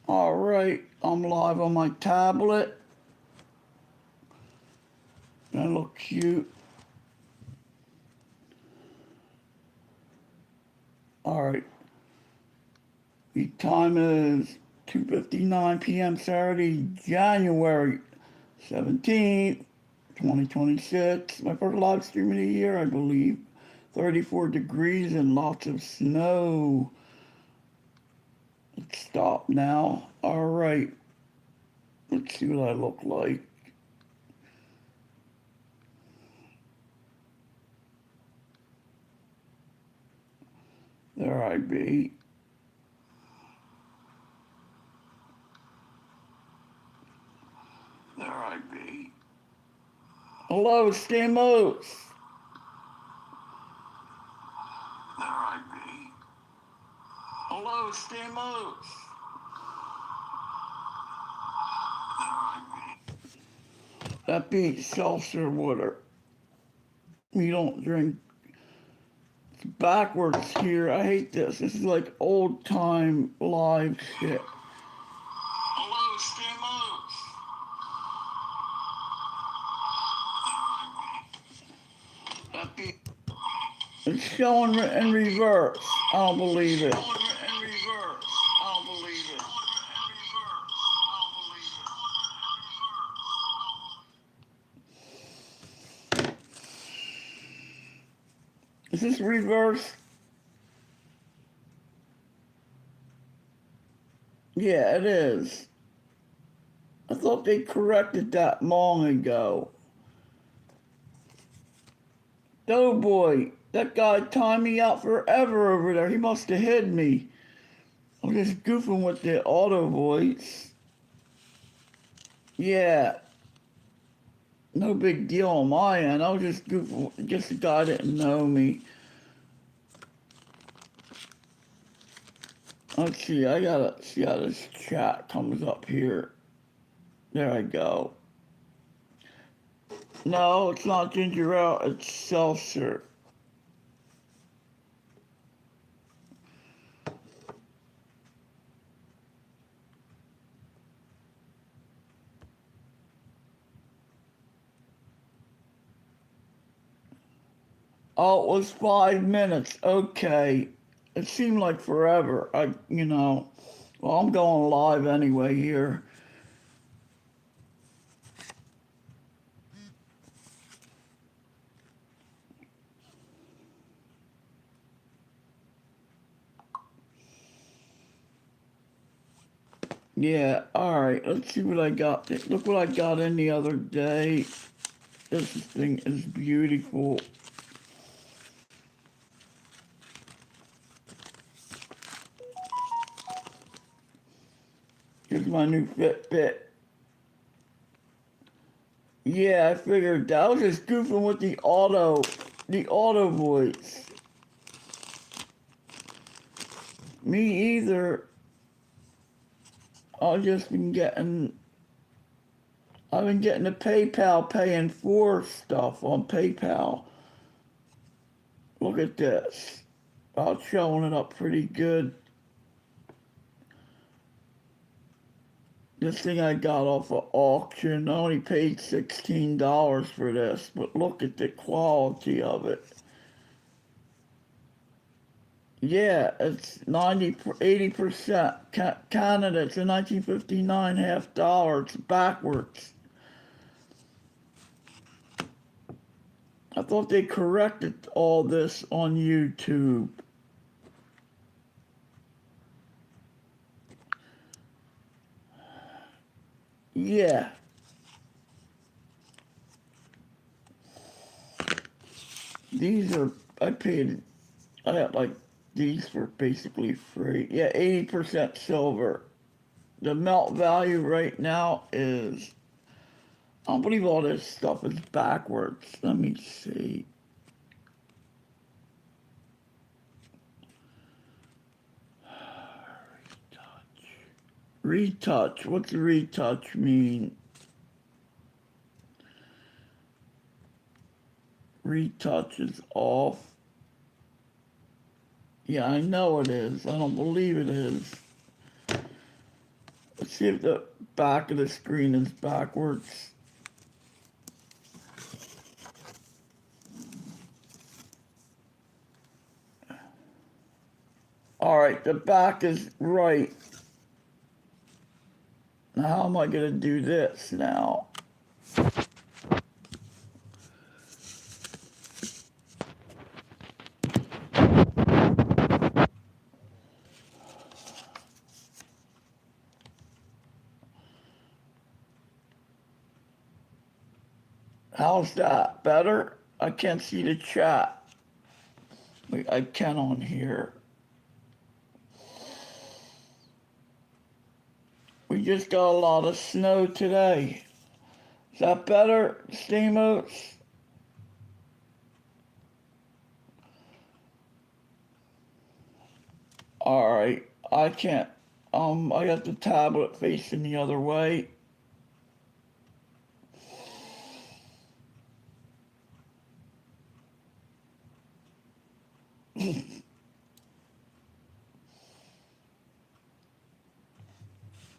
All right, I'm live on my tablet. I look cute. All right, the time is 2:59 p.m. Saturday, January 17th, 2026. My first live stream of the year, I believe. 34 degrees and lots of snow. Let's stop now. All right, let's see what I look like. There I be. There I be. Hello, Stamos. There I be. Hello, Stamos. That beats seltzer water. You don't drink. It's backwards here. I hate this. This is like old time live shit. Hello, Stamos. That beat. It's showing in reverse. I don't believe it. Is this reverse? Yeah, it is. I thought they corrected that long ago. Doughboy, that guy timed me out forever over there. He must have hid me. I'm just goofing with the auto voice. Yeah, no big deal on my end. I was just goofing. Just the guy didn't know me. Let's see. I gotta see how this chat comes up here. There I go. No, it's not ginger ale. It's seltzer. Oh, it was 5 minutes. Okay. It seemed like forever. Well, I'm going live anyway here. Yeah, alright, let's see what I got. Look what I got in the other day. This thing is beautiful. Here's my new Fitbit. Yeah, I figured I was just goofing with the auto voice. Me either. I've just been getting, I've been getting the PayPal paying for stuff on PayPal. Look at this. I'm showing it up pretty good. This thing I got off of auction. I only paid $16 for this, but look at the quality of it. Yeah, it's 80% Canada. It's a 1959 $half. It's backwards. I thought they corrected all this on YouTube. Yeah. These are, I got like these for basically free. Yeah, 80% silver. The melt value right now is, I don't believe all this stuff is backwards. Let me see. Retouch. What's retouch mean? Retouch is off. Yeah, I know it is. I don't believe it is. Let's see if the back of the screen is backwards. All right, the back is right. Now, how am I going to do this now? How's that? Better? I can't see the chat. Wait, I can on here. We just got a lot of snow today. Is that better, Steamos? All right, I can't. I got the tablet facing the other way.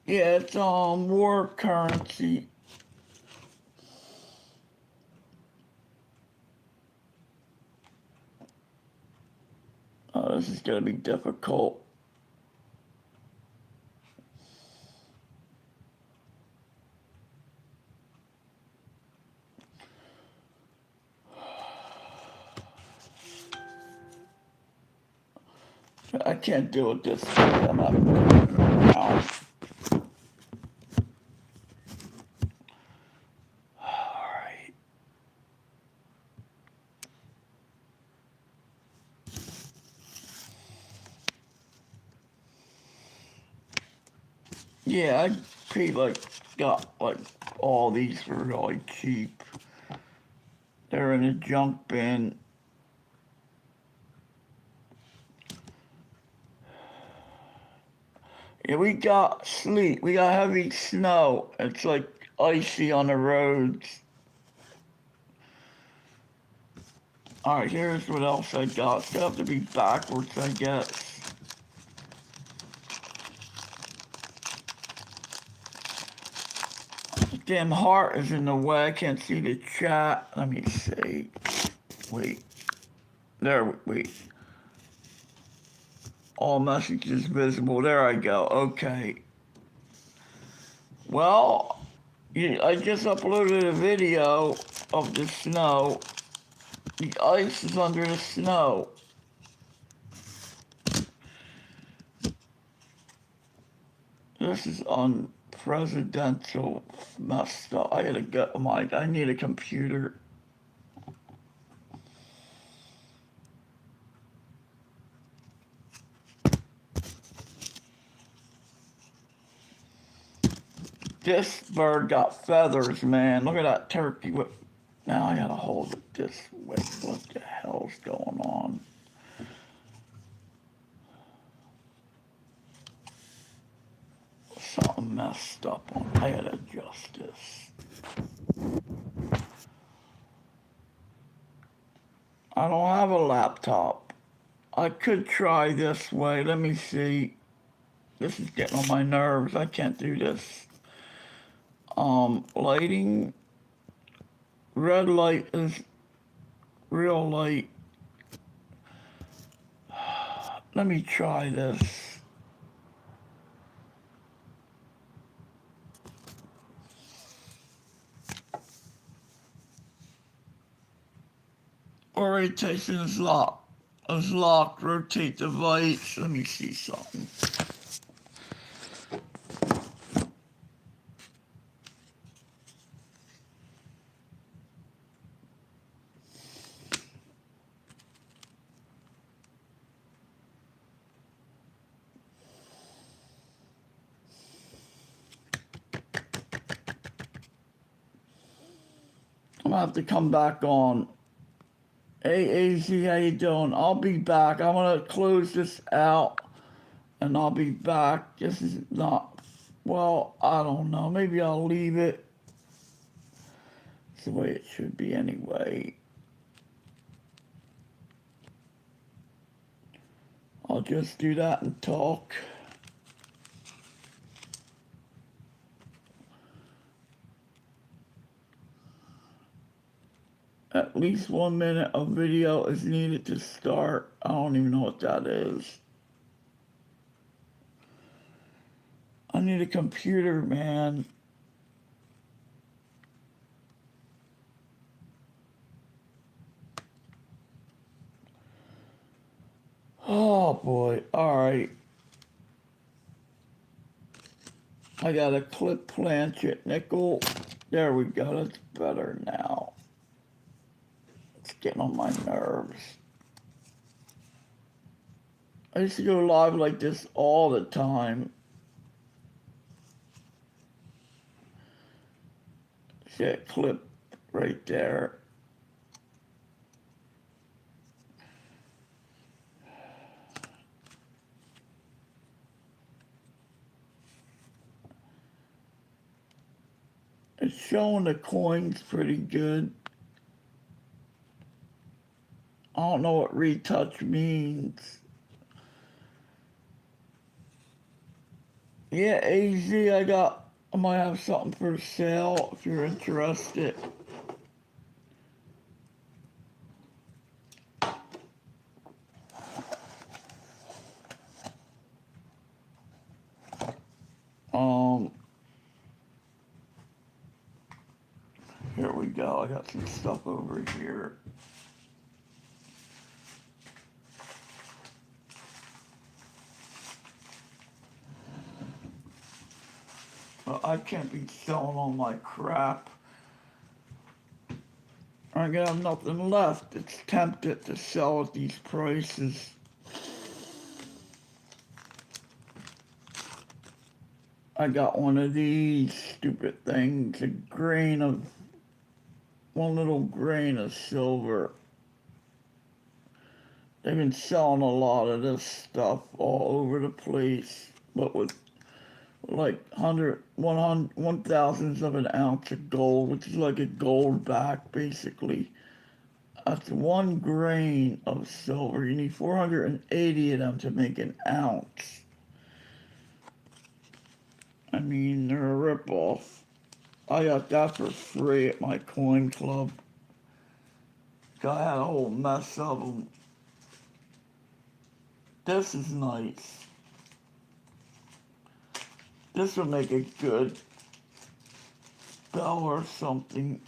Yeah, it's war currency. Oh, this is gonna be difficult. I can't do it this way. I'm not around. All right. Yeah, I paid got all these for really cheap. They're in a junk bin. Yeah, we got sleet. We got heavy snow. It's like icy on the roads. All right, here's what else I got. It's gonna have to be backwards, I guess. Damn heart is in the way. I can't see the chat. Let me see. Wait. There, wait. All messages visible. There I go. Okay. Well, I just uploaded a video of the snow. The ice is under the snow. This is unpresidential messed up. I gotta get I need a computer. This bird got feathers, man. Look at that turkey. Now I gotta hold it this way. What the hell's going on? Something messed up on. I gotta adjust this. I don't have a laptop. I could try this way. Let me see. This is getting on my nerves. I can't do this. Lighting. Red light is real light. Let me try this. Orientation is locked. Is locked. Rotate device. Let me see something. I'm gonna have to come back on. AAZ, how you doing? I'll be back. I'm gonna close this out and I'll be back. This is not, well, I don't know. Maybe I'll leave it. It's the way it should be anyway. I'll just do that and talk. At least 1 minute of video is needed to start. I don't even know what that is. I need a computer, man. Oh boy. Alright. I got a clip planchet nickel. There we go. That's better now. It's getting on my nerves. I used to go live like this all the time. See that clip right there. It's showing the coins pretty good. I don't know what retouch means. Yeah, AZ, I might have something for sale if you're interested. Here we go. I got some stuff over here. But I can't be selling all my crap. I got nothing left. It's tempted to sell at these prices. I got one of these stupid things, one little grain of silver. They've been selling a lot of this stuff all over the place, but with like 1,000ths of an ounce of gold, which is like a gold back basically. That's 1 grain of silver. You need 480 of them to make an ounce. I mean, they're a ripoff. I got that for free at my coin club. I had a whole mess of them. This is nice. This will make a good bell or something.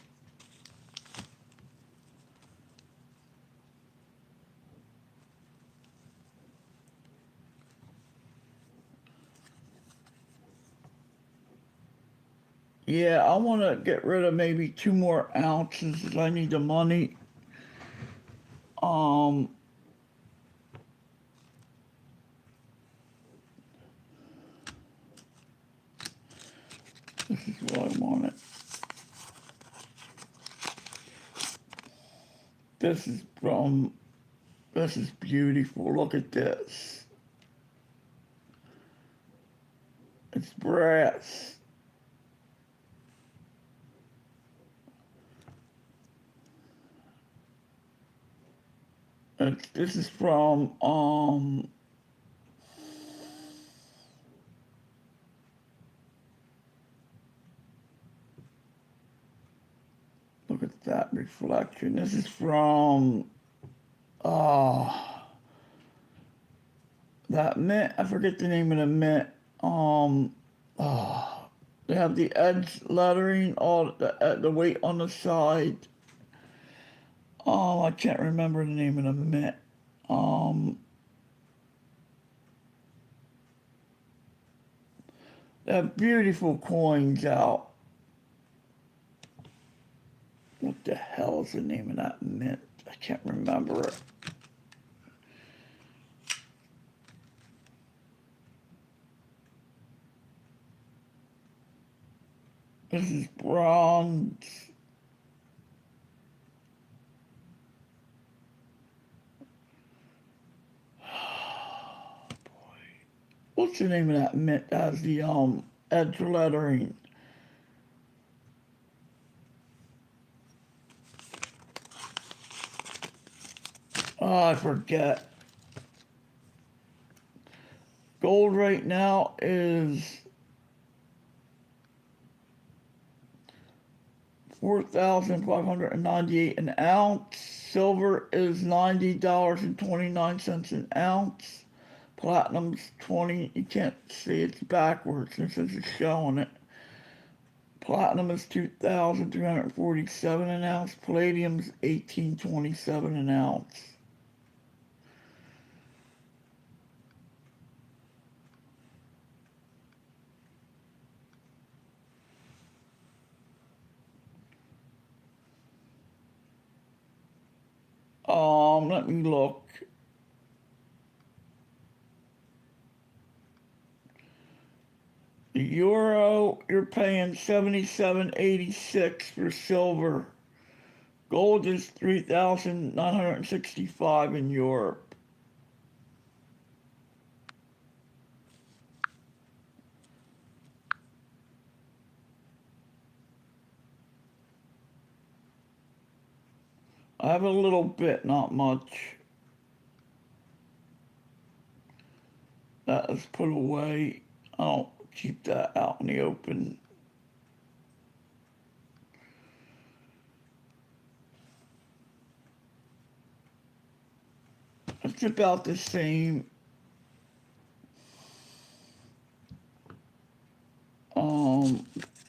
Yeah, I want to get rid of maybe 2 more ounces. I need the money. This is what I wanted. This is beautiful. Look at this. It's brass. This is from, look at that reflection. This is from, that mint. I forget the name of the mint. They have the edge lettering, all the weight on the side. I can't remember the name of the mint. They have beautiful coins out. What the hell is the name of that mint? I can't remember it. This is bronze. What's the name of that mint that has the edge lettering? Oh, I forget. Gold right now is $4,598 an ounce. Silver is $90.29 an ounce. Platinum's 20. You can't see, it's backwards since it's showing it. Platinum is 2,347 an ounce. Palladium's 1827 an ounce. Let me look. The euro, you're paying 77.86 for silver. Gold is 3,965 in Europe. I have a little bit, not much. That is put away. I don't keep that out in the open. It's about the same.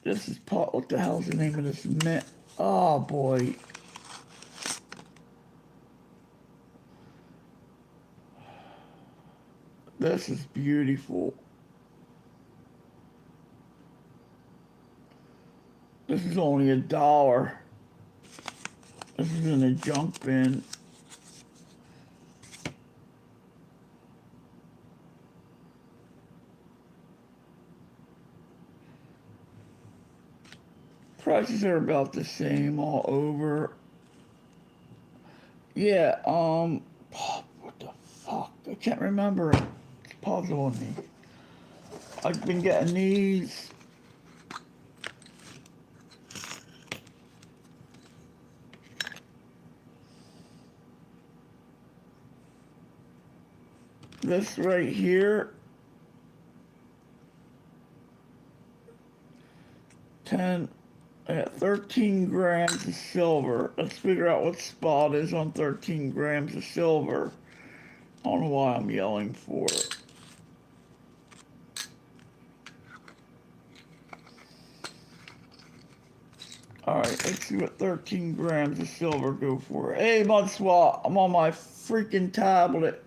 This is part. What the hell's the name of this mint? Oh boy. This is beautiful. This is only $1. This is in a junk bin. Prices are about the same all over. Yeah, what the fuck? I can't remember. It's puzzling me. I've been getting these. This right here. 13 grams of silver. Let's figure out what spot is on 13 grams of silver. I don't know why I'm yelling for it. Alright, let's see what 13 grams of silver go for. Hey, MudSwap, I'm on my freaking tablet.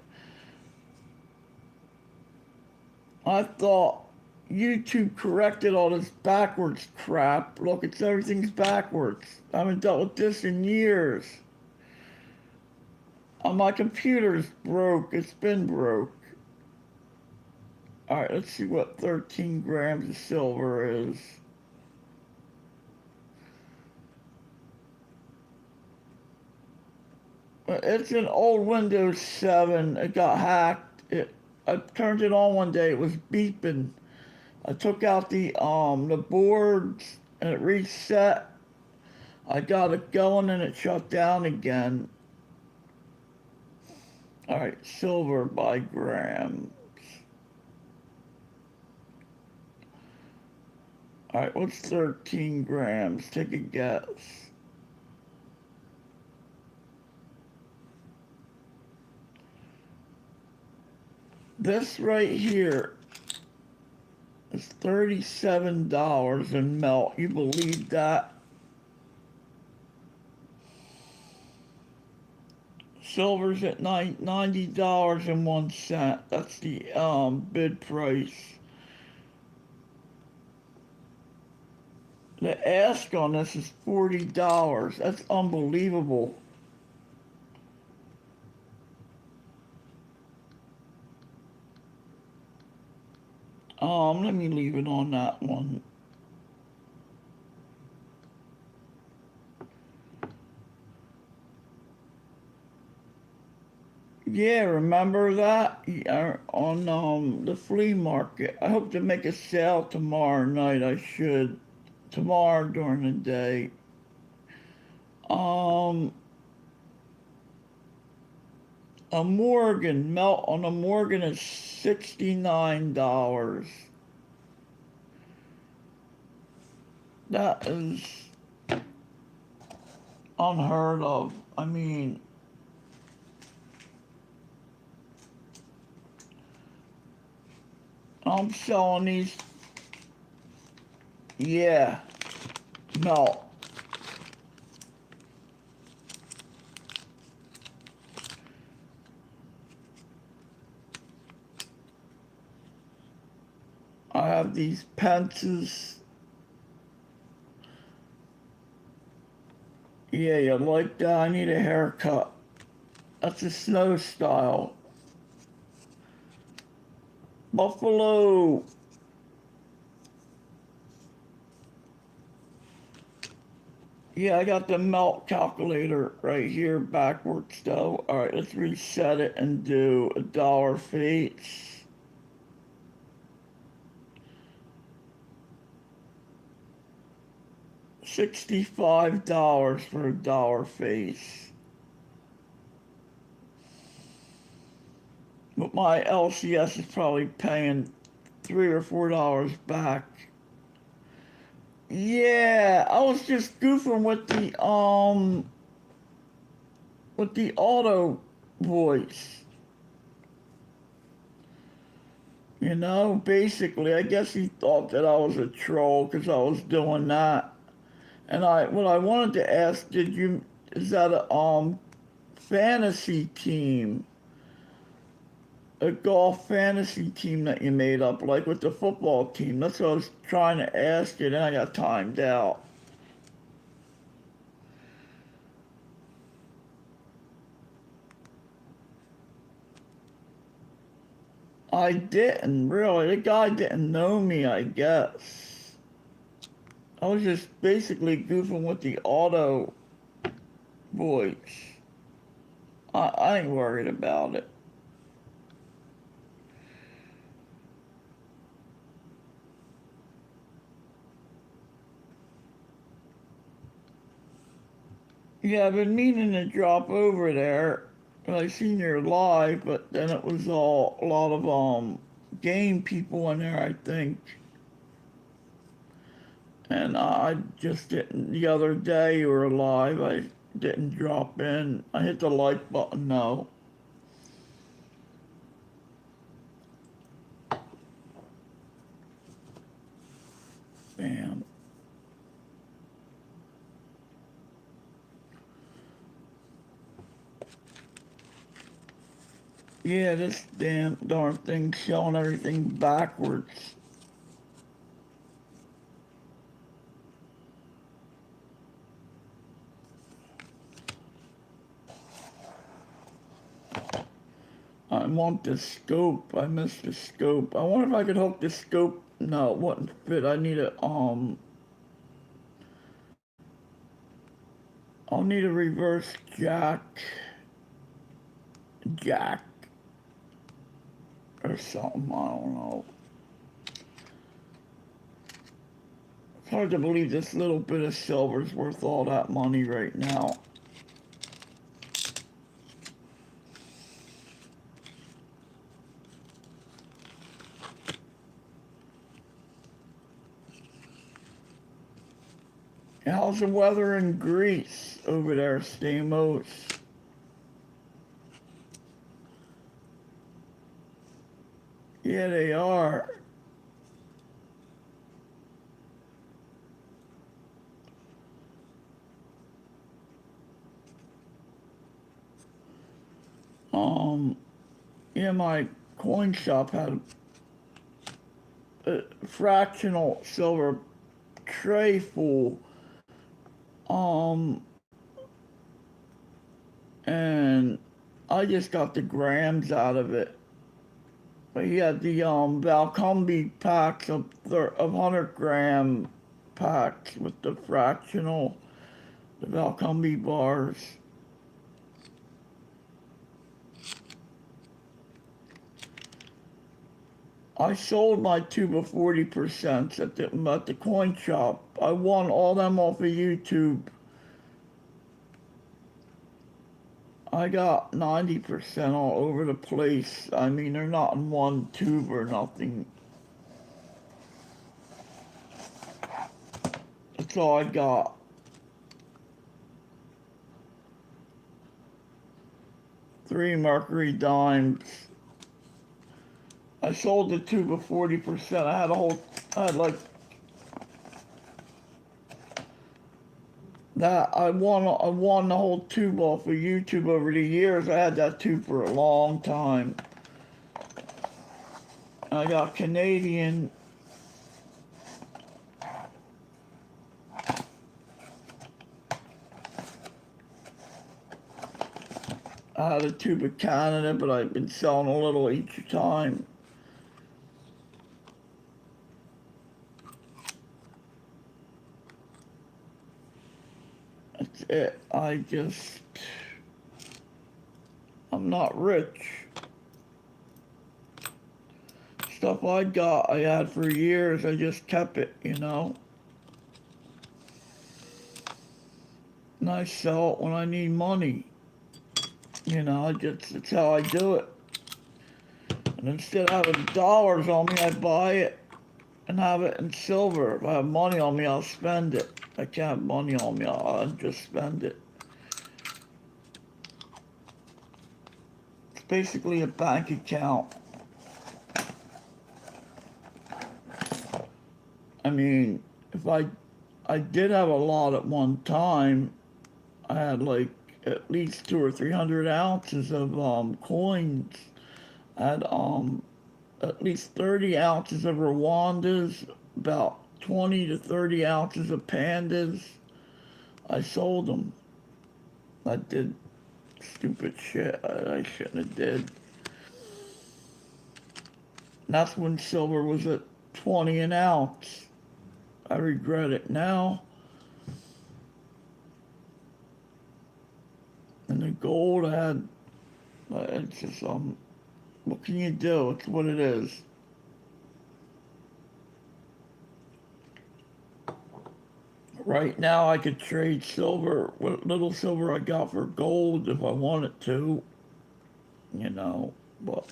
I thought YouTube corrected all this backwards crap. Look, everything's backwards. I haven't dealt with this in years. My computer's broke. It's been broke. Alright, let's see what 13 grams of silver is. It's an old Windows 7. It got hacked. I turned it on one day. It was beeping. I took out the boards and it reset. I got it going and it shut down again. Alright, silver by grams. Alright, what's 13 grams? Take a guess. This right here is $37 in melt. You believe that? Silver's at $90.01. That's the bid price. The ask on this is $40. That's unbelievable. Let me leave it on that one. Yeah, remember that? Yeah, on the flea market. I hope to make a sale tomorrow night. I should. Tomorrow during the day. A Morgan, melt on a Morgan is $69. That is unheard of. I mean, I'm selling these, yeah, melt. I have these Pences. Yeah, you like that? I need a haircut. That's a snow style. Buffalo. Yeah, I got the melt calculator right here backwards though. Alright, let's reset it and do a dollar face. $65 for a dollar face. But my LCS is probably paying $3 or $4 back. Yeah, I was just goofing with the auto voice. You know, basically, I guess he thought that I was a troll because I was doing that. And what I wanted to ask, is that a fantasy team, a golf fantasy team that you made up, like with the football team? That's what I was trying to ask you, and I got timed out. I didn't really. The guy didn't know me, I guess. I was just basically goofing with the auto voice. I ain't worried about it. Yeah, I've been meaning to drop over there. I seen your live, but then it was all a lot of game people in there, I think. And I just didn't. The other day you were live, I didn't drop in. I hit the like button though. Bam. Yeah, this damn darn thing showing everything backwards. I want the scope. I missed the scope. I wonder if I could hook the scope. No, it wouldn't fit. I'll need a reverse jack or something. I don't know. It's hard to believe this little bit of silver's worth all that money right now. How's the weather in Greece over there, Stamos? Yeah, they are. Um, yeah, my coin shop had a fractional silver tray full. Um, and I just got the grams out of it. But he had the Valcombi packs of 100-gram packs with the fractional, the Valcombi bars. I sold my tube of 40% at the coin shop. I won all them off of YouTube. I got 90% all over the place. I mean, they're not in one tube or nothing. That's all I got. 3 Mercury dimes. I sold the tube of 40%. I had like that. I won the whole tube off of YouTube over the years. I had that tube for a long time. I got Canadian. I had a tube of Canada, but I've been selling a little each time. That's it. I'm not rich. Stuff I got, I had for years. I just kept it, you know. And I sell it when I need money. You know, it's how I do it. And instead of having dollars on me, I buy it and have it in silver. If I have money on me, I'll spend it. If I can't have money on me, I'll just spend it. It's basically a bank account. I mean, if I did have a lot at one time. I had like at least 200 or 300 ounces of coins. I had at least 30 ounces of Rwandas, about 20 to 30 ounces of pandas. I sold them. I did stupid shit I shouldn't have did. And that's when silver was at 20 an ounce. I regret it now. And the gold I had, it's just, what can you do? It's what it is. Right now I could trade silver, what little silver I got for gold if I wanted to, you know, but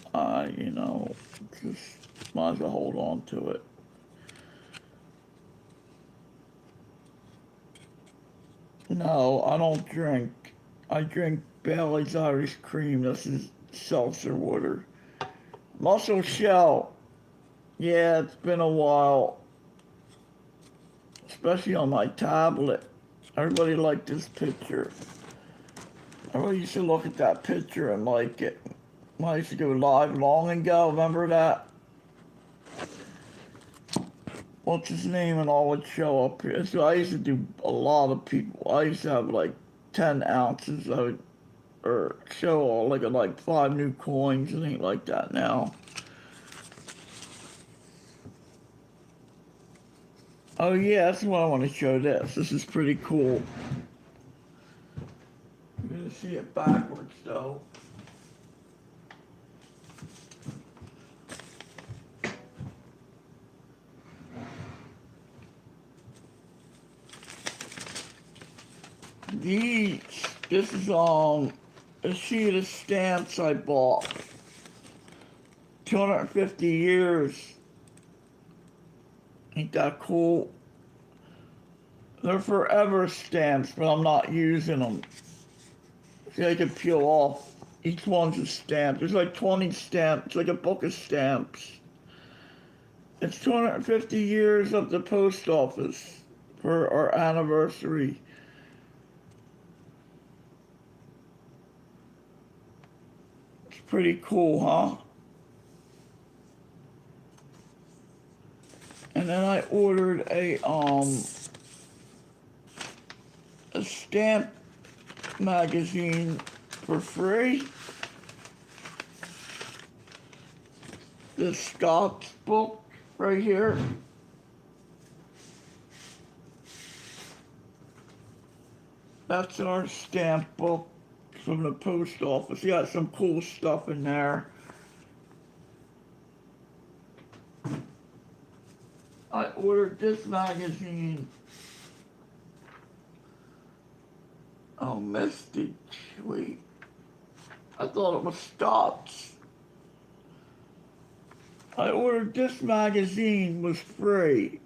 just might as well hold on to it. No, I don't drink. I drink Bailey's Irish Cream. This is seltzer water. Muscle Shell. Yeah, it's been a while. Especially on my tablet. Everybody liked this picture. Everybody used to look at that picture and like it. I used to go live long ago. Remember that? What's his name? And all would show up here. So I used to do a lot of people. I used to have like 10 ounces. Or show all like 5 new coins and ain't like that now. Oh yeah, that's what I want to show this. This is pretty cool. You're gonna see it backwards though. This is a sheet of stamps I bought. 250 years. Ain't that cool? They're forever stamps, but I'm not using them. See, I can peel off. Each one's a stamp. There's like 20 stamps. It's like a book of stamps. It's 250 years of the post office for our anniversary. It's pretty cool, huh? And then I ordered a stamp magazine for free. This Scott's book right here. That's our stamp book from the post office. You got some cool stuff in there. I ordered this magazine. Oh, Misty, wait. I thought it was Scott's. I ordered this magazine, was free.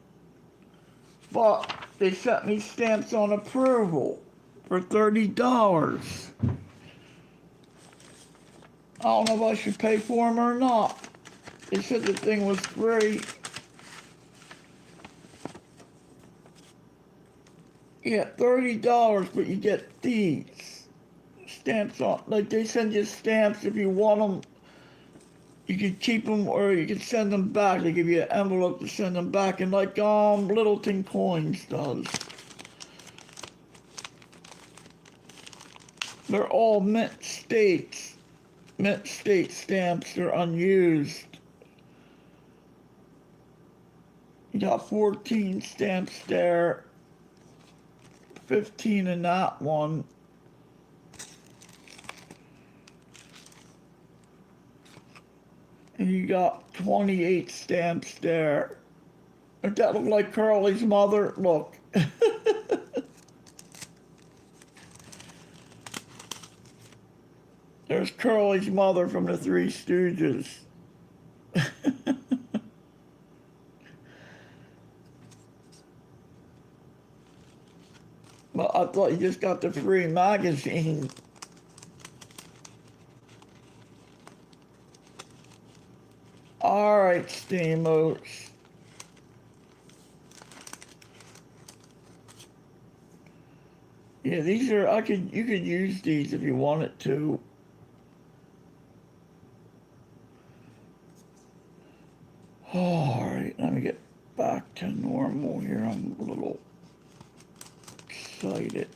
But they sent me stamps on approval for $30. I don't know if I should pay for them or not. They said the thing was free. Yeah, $30, but you get these stamps on. Like they send you stamps if you want them. You can keep them or you can send them back. They give you an envelope to send them back, and like Littleton Coins does. They're all mint states. Mint state stamps. They're unused. You got 14 stamps there. 15 in that one. And you got 28 stamps there. Does that look like Curly's mother? Look. There's Curly's mother from the Three Stooges. Well, I thought you just got the free magazine. All right, Steamos. Yeah, these are, you could use these if you wanted to. All right, let me get back to normal here. I'm a little excited.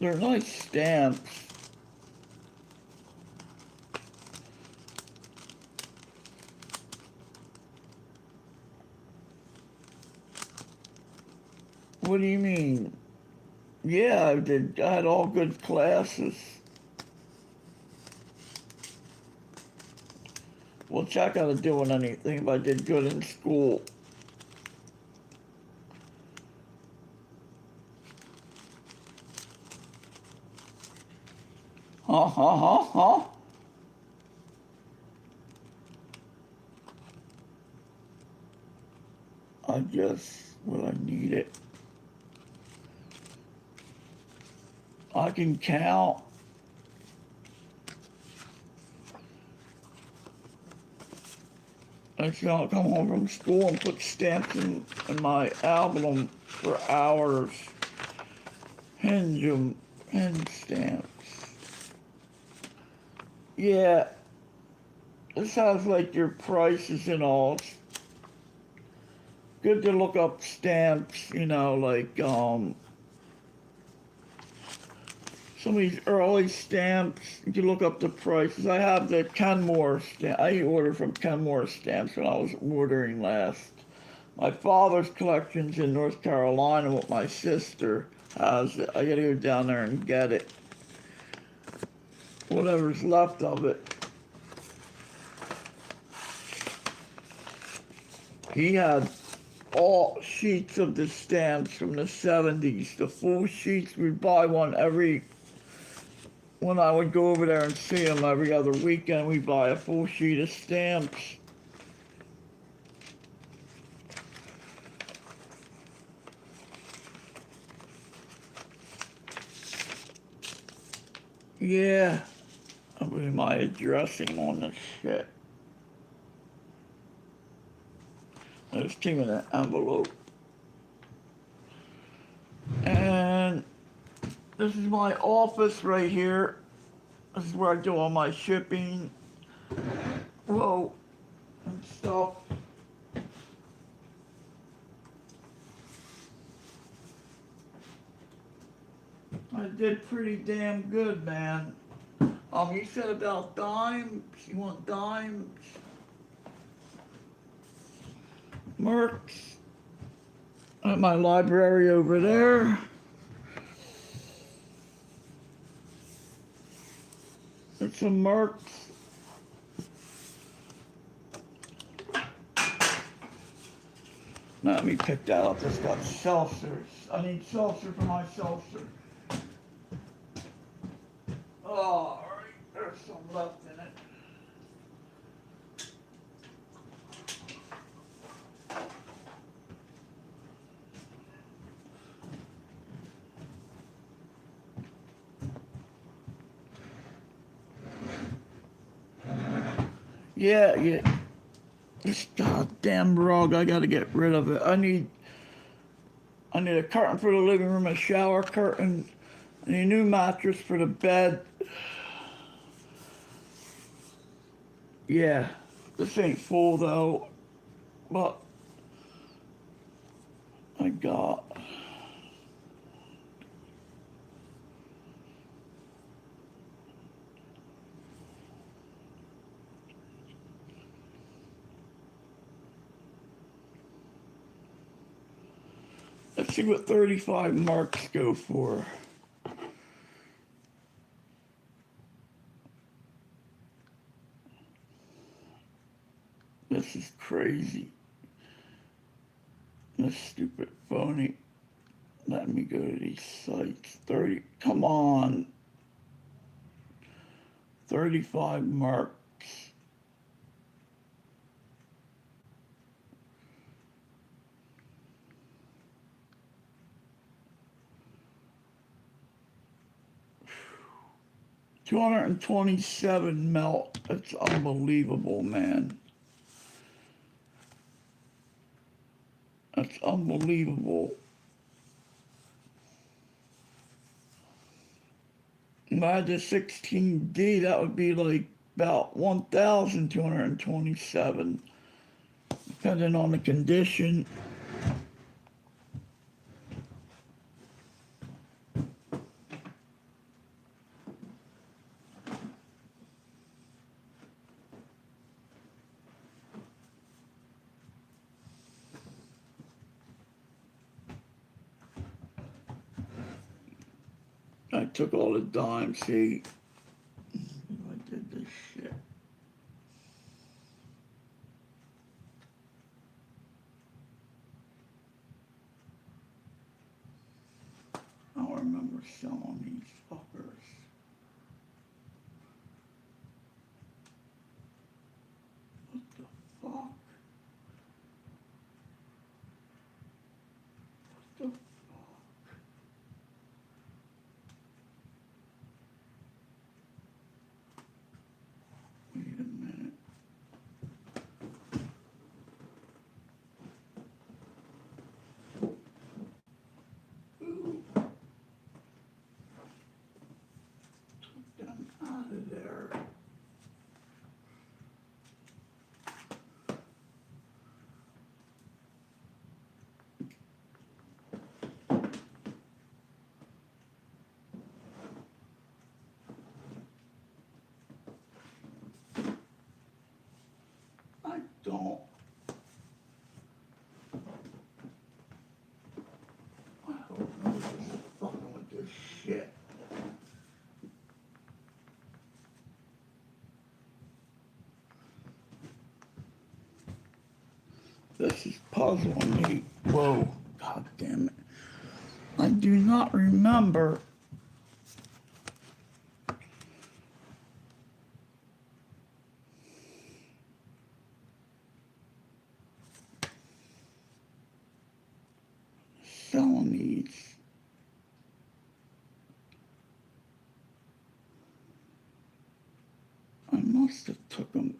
They're nice stamps. What do you mean? Yeah, I did. I had all good classes. Well, check out of doing anything if I did good in school. Huh? I guess, well, I need it. I can count. I shall come home from school and put stamps in my album for hours. Hinge stamps. Yeah, this has like your prices and all. It's good to look up stamps, you know, like some of these early stamps, you can look up the prices. I have the Kenmore stamp. I ordered from Kenmore Stamps when I was ordering last. My father's collection's in North Carolina, what my sister has. I gotta go down there and get it. Whatever's left of it. He had all sheets of the stamps from the 70s, the full sheets. We'd buy one when I would go over there and see him every other weekend, we'd buy a full sheet of stamps. Yeah, I'll put my addressing on this shit. There's came in an envelope. And this is my office right here. This is where I do all my shipping. Whoa, and stuff. I did pretty damn good, man. You said about dimes. You want dimes? Mercs. At my library over there. It's some Mercs. Now let me pick that up. It's got seltzers. I need seltzer for my seltzer. Oh, all right. There's some left in it. Yeah, yeah. This goddamn rug, I gotta get rid of it. I need a curtain for the living room, a shower curtain, and a new mattress for the bed. Yeah, this ain't full though, but I got. Let's see what 35 marks go for. This is crazy. This stupid phony. Let me go to these sites. 30. Come on. 35 marks. $227 melt. That's unbelievable, man. That's unbelievable. If I had the 16D, that would be like about 1,227, depending on the condition. I took all the dimes. See, I did this shit. I don't remember selling these fuckers. What the fuck? What the fuck? Wait a minute. Ooh. Took them out of there. I don't. I don't know what's fucking with this shit. This is puzzling me. Whoa, god damn it. I do not remember. Selling these. I must have took them.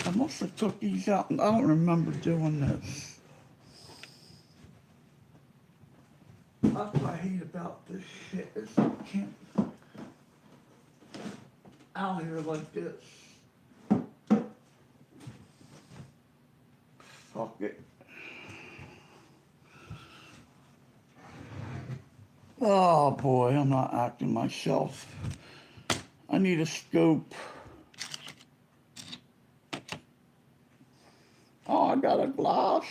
I must have took these out. I don't remember doing this. That's what I hate about this shit is I can't out here like this. Fuck it. Oh boy, I'm not acting myself. I need a scope. Oh, I got a glass.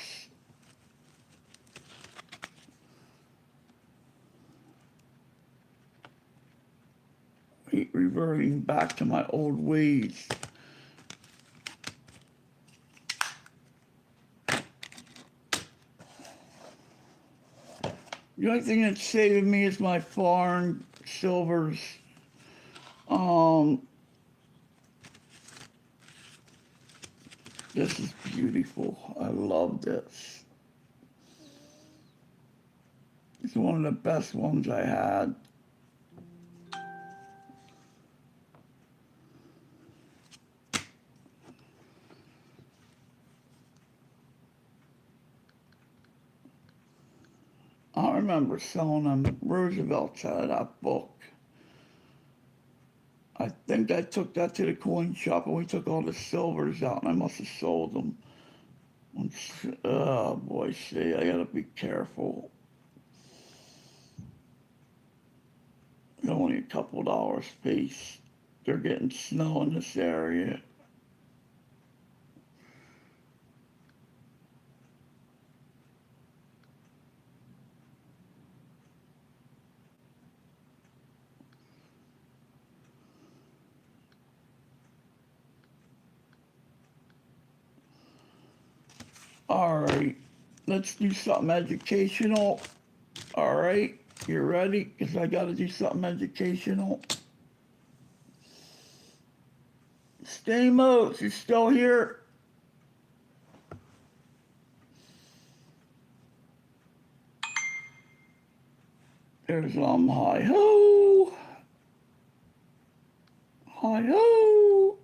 Reverting back to my old ways. The only thing that's saving me is my foreign silvers. This is beautiful. I love this. It's one of the best ones I had. I remember selling them. Roosevelt's had that book. I think I took that to the coin shop and we took all the silvers out and I must have sold them. Oh boy, see, I gotta be careful. They're only a couple dollars a piece. They're getting snow in this area. All right, let's do something educational. All right, you ready? Because I gotta do something educational. Stamos, you still here? There's hi ho, hi ho.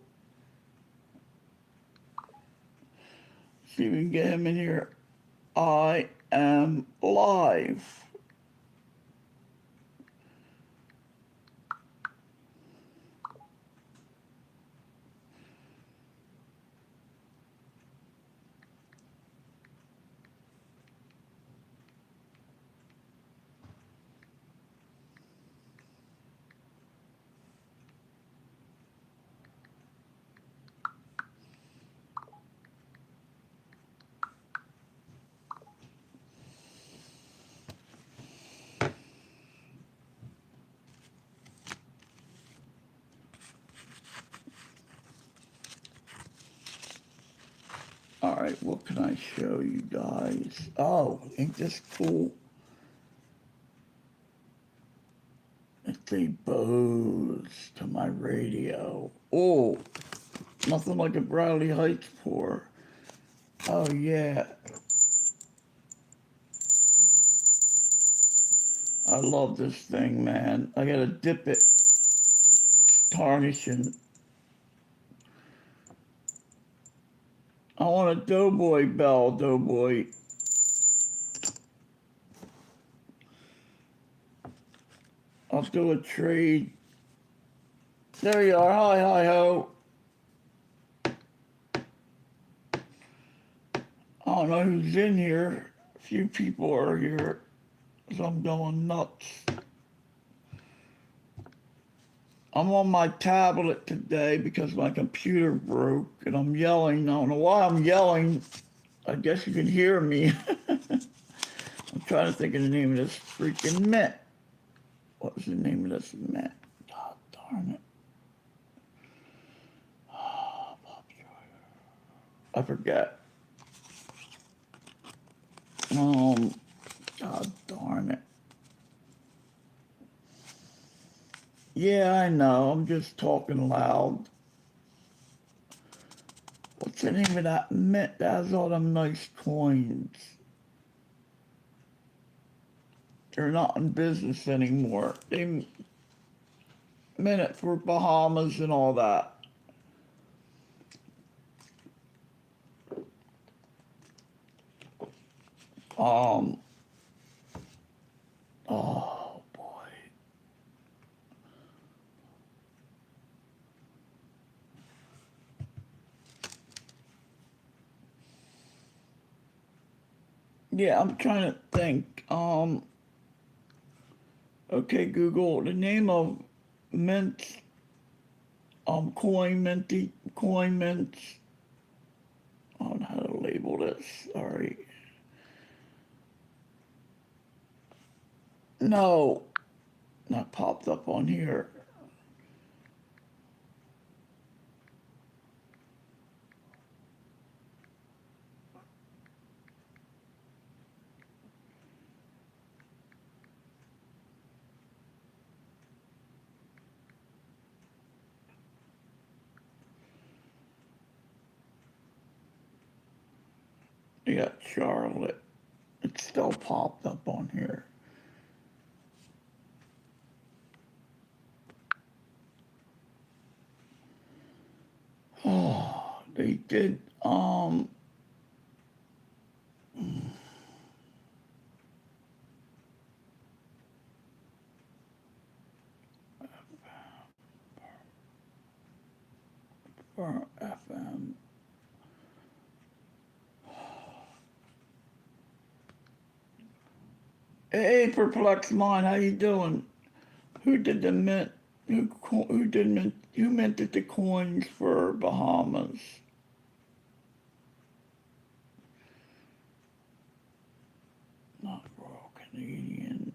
See if we can get him in here. I am live. All right, what can I show you guys? Oh, ain't this cool? It's a Bose to my radio. Oh, nothing like a Bradley Heights pour. Oh yeah, I love this thing, man. I gotta dip it. It's tarnishing. I want a Doughboy bell, Doughboy. Let's go with trade. There you are. Hi, hi, ho. I don't know who's in here. A few people are here. So I'm going nuts. I'm on my tablet today because my computer broke and I'm yelling. I don't know why I'm yelling. I guess you can hear me. I'm trying to think of the name of this freaking mint. What was the name of this mint? God darn it. I forget. God darn it. Yeah, I know. I'm just talking loud. What's the name of that mint that has all them nice coins? They're not in business anymore. They mint it for Bahamas and all that. Um, oh boy. Yeah, I'm trying to think. Okay, Google, the name of mint, coin mints. I don't know how to label this. Sorry. No, not popped up on here. You got Charlotte. It still popped up on here. Oh, they did, for FM. Hey, Perplexed Mind, how you doing? Who did the mint? Who did mint? Who minted the coins for Bahamas? Not Royal Canadian.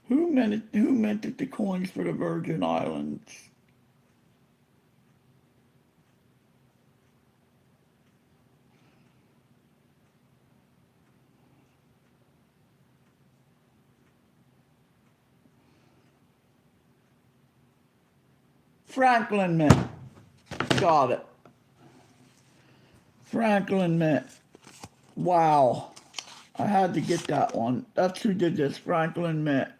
Who minted the coins for the Virgin Islands? Franklin Mint. Got it. Franklin Mint. Wow. I had to get that one. That's who did this, Franklin Mint.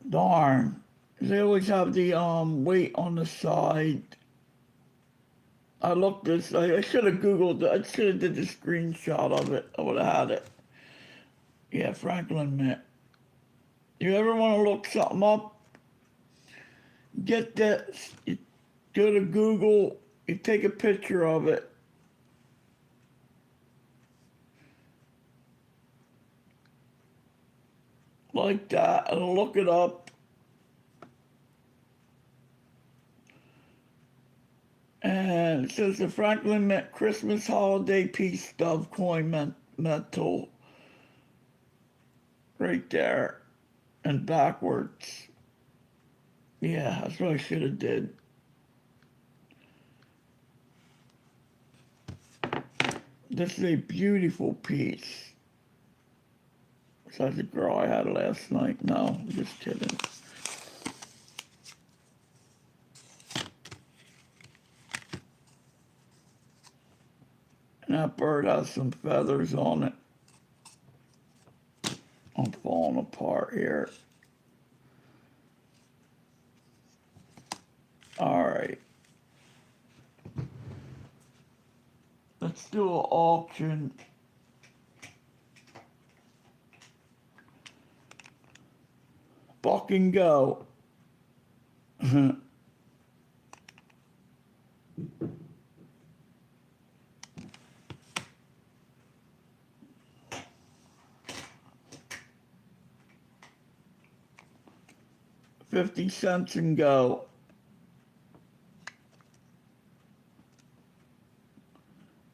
Darn. They always have the weight on the side. I looked this, I should have Googled it. I should have did the screenshot of it. I would have had it. Yeah, Franklin Mint. You ever want to look something up? Get this. You go to Google, you take a picture of it. Like that, and look it up. And it says the Franklin Mint Christmas Holiday Peace Stub Coin Metal. Right there. And backwards. Yeah, that's what I should have did. This is a beautiful piece. Besides the girl I had last night. No, just kidding. And that bird has some feathers on it. I'm falling apart here. All right. Let's do an auction. Buck and go. 50 cents and go.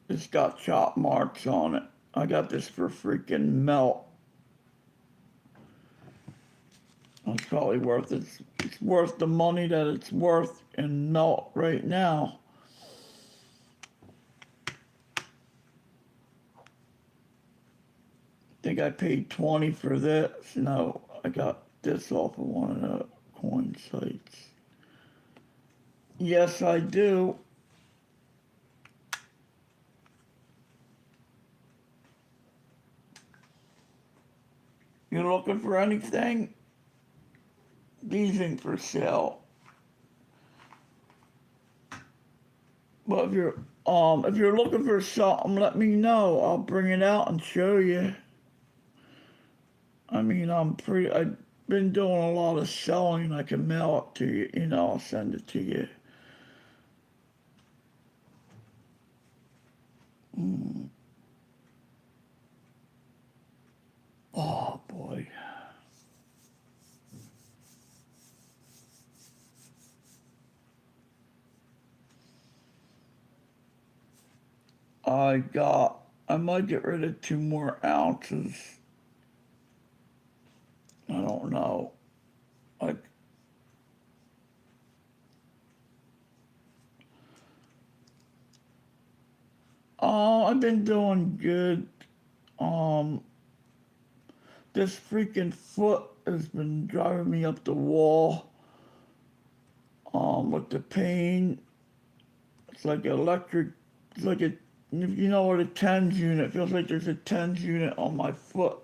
It's got chop marks on it. I got this for freaking melt. It's probably worth it. It's worth the money that it's worth in melt right now. I think I paid 20 for this. No, I got this off of one of the coin sites. Yes, I do. You looking for anything? These ain't for sale. But if you're looking for something, let me know. I'll bring it out and show you. I mean, I've been doing a lot of selling. I can mail it to you. You know, I'll send it to you. Oh boy. I might get rid of 2 more ounces. I don't know. Like, I've been doing good. Um, this freaking foot has been driving me up the wall. With the pain, it's like electric. It's like a, you know what a TENS unit feels like. There's a TENS unit on my foot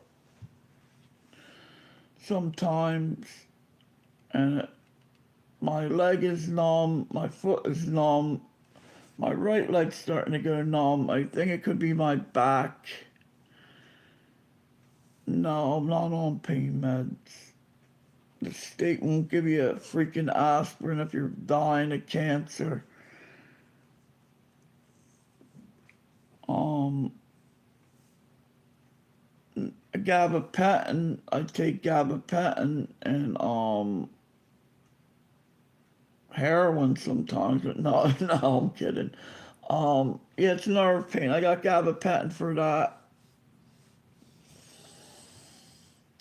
sometimes, and my leg is numb, my foot is numb, my right leg's starting to go numb. I think it could be my back. No, I'm not on pain meds. The state won't give you a freaking aspirin if you're dying of cancer. Gabapentin, I take gabapentin and heroin sometimes, but no, no, I'm kidding. Yeah, it's nerve pain. I got gabapentin for that,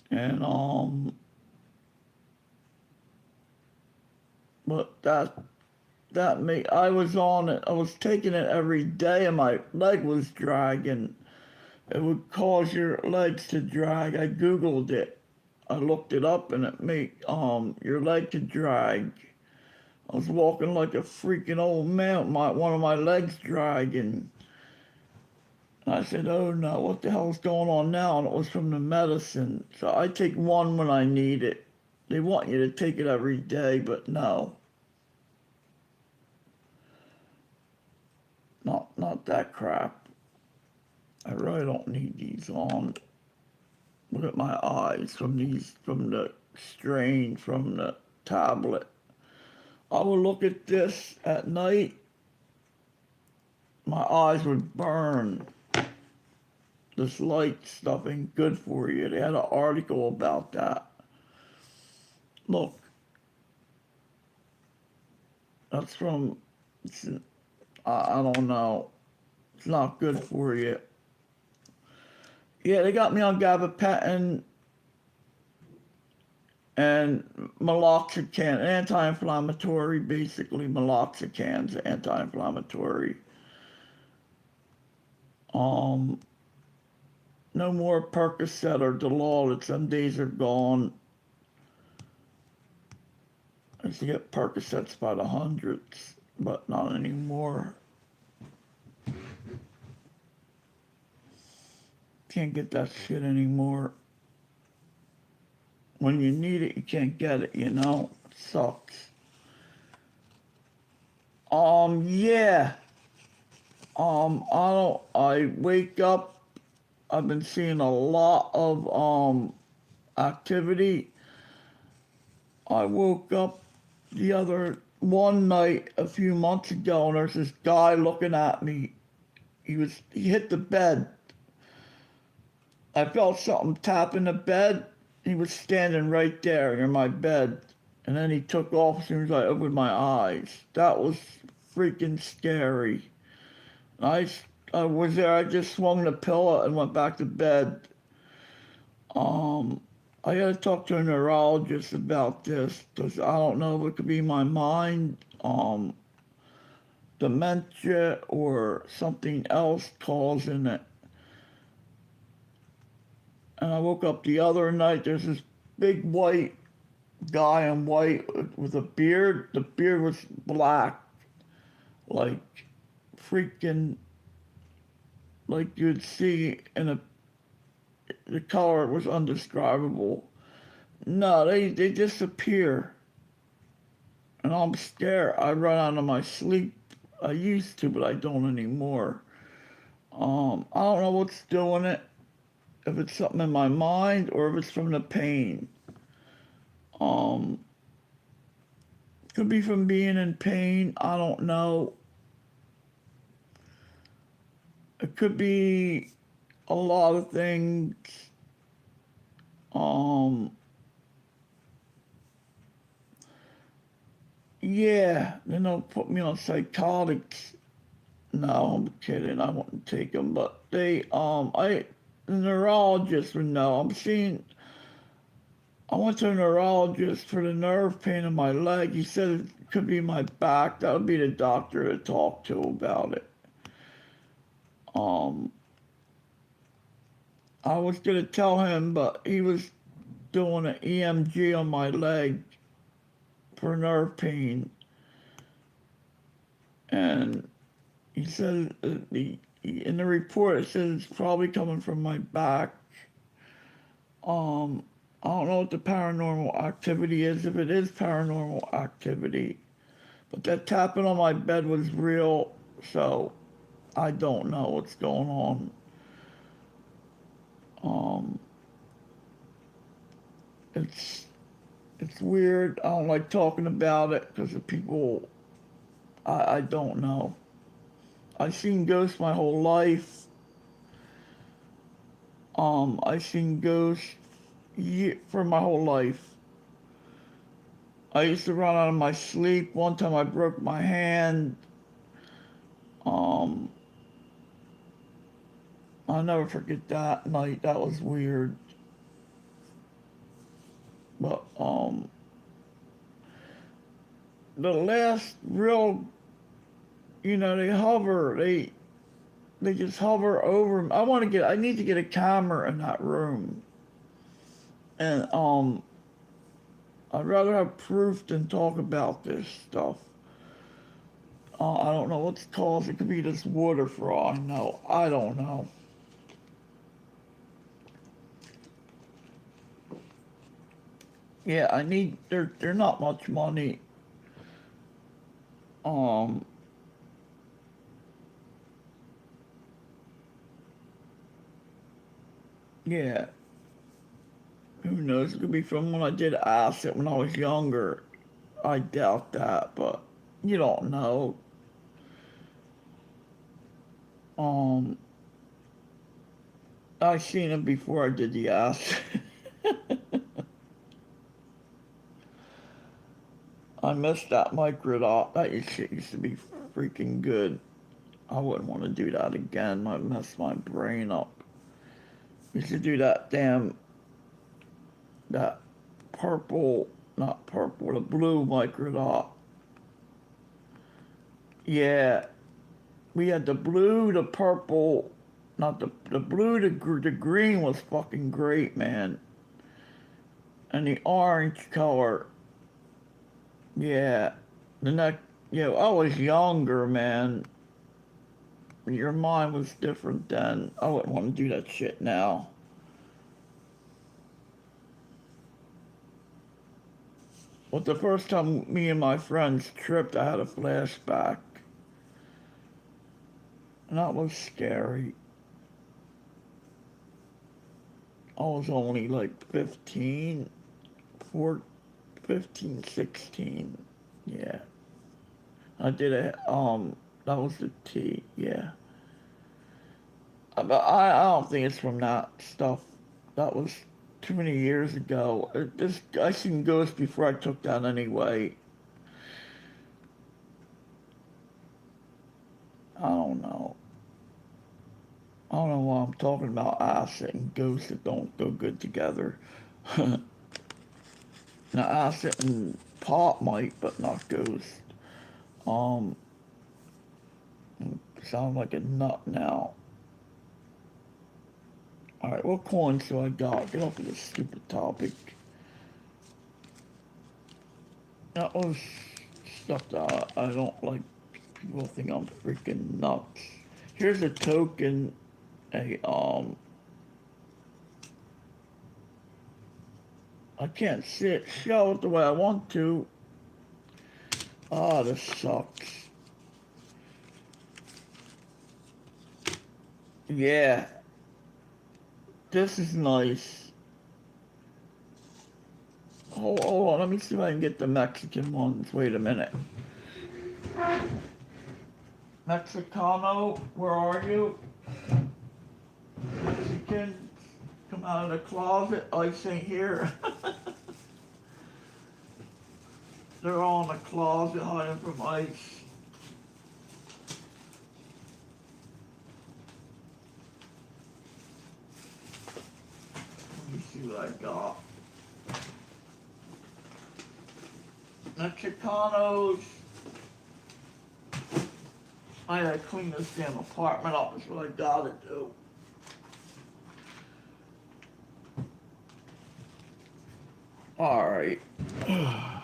and but that made I was on it. I was taking it every day, and my leg was dragging. It would cause your legs to drag. I googled it. I looked it up, and it made your leg to drag. I was walking like a freaking old man, one of my legs dragging. And I said, "Oh no, what the hell's going on now?" And it was from the medicine. So I take one when I need it. They want you to take it every day, but no, not that crap. I really don't need these on. Look at my eyes from the strain from the tablet. I would look at this at night. My eyes would burn. This light stuff ain't good for you. They had an article about that. Look, that's from, I don't know. It's not good for you. Yeah, they got me on gabapentin and meloxicam, anti-inflammatory, basically. Meloxican's anti-inflammatory. No more Percocet or Dilaudid. Some days are gone. I used to get Percocets by the hundreds, but not anymore. Can't get that shit anymore. When you need it, you can't get it, you know? It sucks. Yeah. I wake up, I've been seeing a lot of, activity. I woke up the other one night a few months ago, and there's this guy looking at me. He hit the bed. I felt something tapping the bed. He was standing right there near my bed. And then he took off as soon as I opened my eyes. That was freaking scary. I, I was there, I just swung the pillow and went back to bed. I gotta talk to a neurologist about this because I don't know if it could be my mind, dementia, or something else causing it. And I woke up the other night, there's this big white guy in white with a beard. The beard was black, like freaking, like you'd see in the color was undescribable. No, they disappear. And I'm scared. I run out of my sleep. I used to, but I don't anymore. I don't know what's doing it. If it's something in my mind or if it's from the pain. Um, could be from being in pain. I don't know. It could be a lot of things. Yeah, then they'll put me on psychotics. No, I'm kidding. I wouldn't take them, but the neurologist would know. I went to a neurologist for the nerve pain in my leg. He said it could be my back. That would be the doctor to talk to about it. Um, I was gonna tell him, but he was doing an EMG on my leg for nerve pain, and he said in the report it says it's probably coming from my back. Um, I don't know what the paranormal activity is, if it is paranormal activity, but that tapping on my bed was real, so I don't know what's going on. Um, it's it's weird. I don't like talking about it because of people. I don't know. I've seen ghosts my whole life. I've seen ghosts for my whole life. I used to run out of my sleep. One time I broke my hand. Um, I'll never forget that night. That was weird. But the last real, they hover. They just hover over. I need to get a camera in that room, and I'd rather have proof than talk about this stuff. I don't know what's caused. It could be this water for all I know. I don't know. Yeah, I need. They're not much money. Um, yeah. Who knows? It could be from when I did acid when I was younger. I doubt that, but you don't know. Um, I seen him before I did the acid. I missed that microdot. That shit used to be freaking good. I wouldn't want to do that again. Might mess my brain up. We should do that purple, not purple, the blue microdot. Yeah, we had the blue, the purple, not the blue, the green was fucking great, man. And the orange color, yeah. The next, I was younger, man. Your mind was different then. I wouldn't want to do that shit now. But the first time me and my friends tripped, I had a flashback. And that was scary. I was only like 15, 14, 15, 16. Yeah. I did that was the T, yeah. But I don't think it's from that stuff. That was too many years ago. I seen ghosts before I took that anyway. I don't know. I don't know why I'm talking about acid and ghosts that don't go good together. Now acid and pot might, but not ghost. Um, sound like a nut now. Alright, what coins do I got? Get off of this stupid topic. That was stuff that I don't like. People think I'm freaking nuts. Here's a token. I can't see it show it the way I want to. Ah, this sucks. Yeah, this is nice. Hold on, let me see if I can get the Mexican ones. Wait a minute. Mexicano, where are you? Mexican, come out of the closet. Ice ain't here. They're all in the closet hiding from ice. Let me see what I got. Mexicanos. I gotta clean this damn apartment up. That's what I gotta do. Alright. I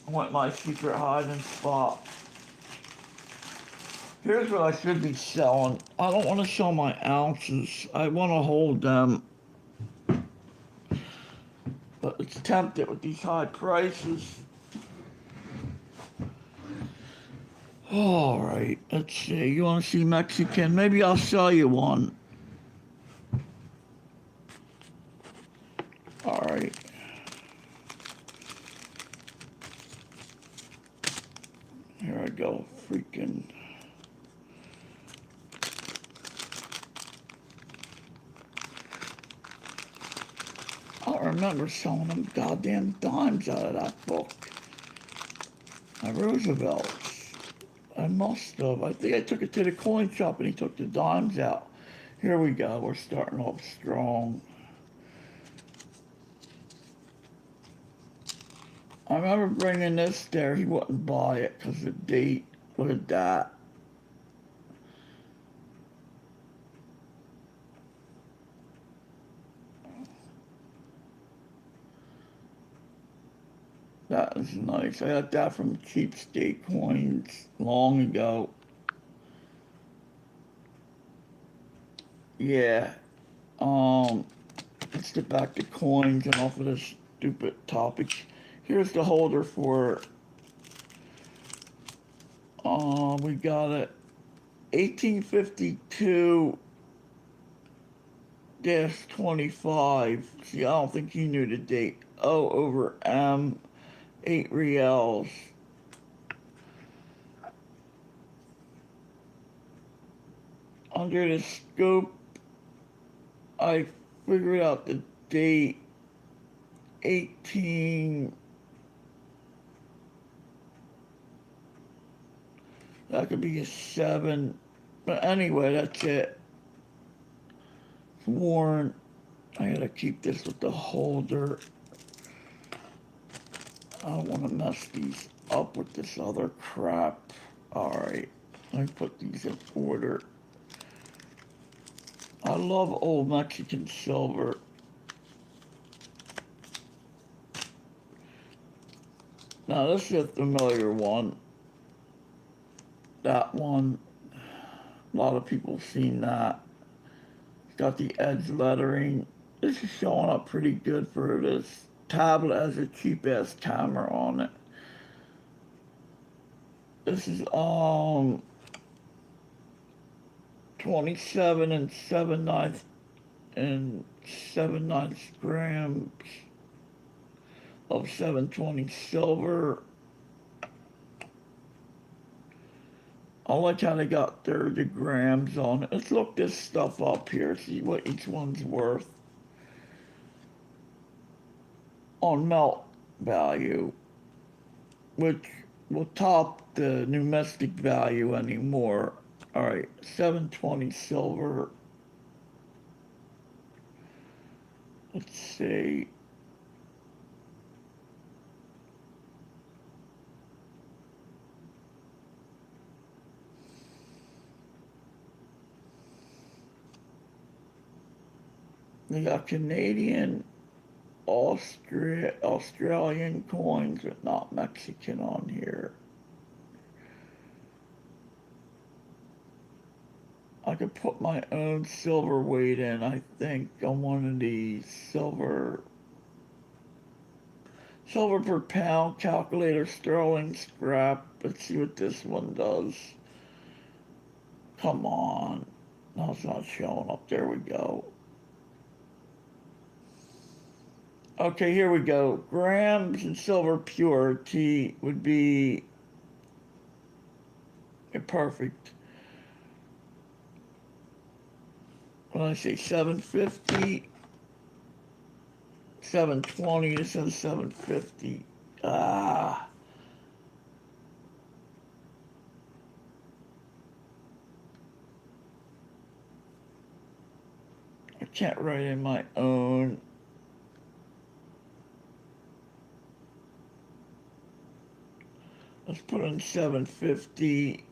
want my secret hiding spot. Here's what I should be selling. I don't want to sell my ounces. I want to hold them. But it's tempted with these high prices. Alright, let's see. You want to see Mexican? Maybe I'll sell you one. Alright. Here I go. Freaking. I don't remember selling them goddamn dimes out of that book. My Roosevelt's. I must have. I think I took it to the coin shop and he took the dimes out. Here we go. We're starting off strong. I remember bringing this there. He wouldn't buy it because the date. Look at that. That is nice. I got that from Cheapskate Coins long ago. Yeah. Let's get back to coins and off of this stupid topic. Here's the holder for we got it 1852-25. See, I don't think he knew the date. O over M, 8 reals. Under the scope, I figured out the date 18. That could be a 7. But anyway, that's it. Warrant. I gotta keep this with the holder. I don't want to mess these up with this other crap. Alright, let me put these in order. I love old Mexican silver. Now this is a familiar one. That one, a lot of people have seen that. It's got the edge lettering. This is showing up pretty good for this tablet. Has a cheap ass camera on it. This is 27 and 7/9 and 7/9 grams of 720 silver. I like how they got the grams on it. Let's look this stuff up here, see what each one's worth on melt value, which will top the numismatic value anymore. Alright, 720 silver. Let's see. We got Canadian, Australian coins, but not Mexican on here. I could put my own silver weight in, I think, on one of these silver per pound calculator sterling scrap. Let's see what this one does. Come on. No, it's not showing up. There we go. Okay, here we go. Grams and silver purity would be perfect. When I say 750, 720, this says 750. Ah. I can't write in my own. Let's put in 750,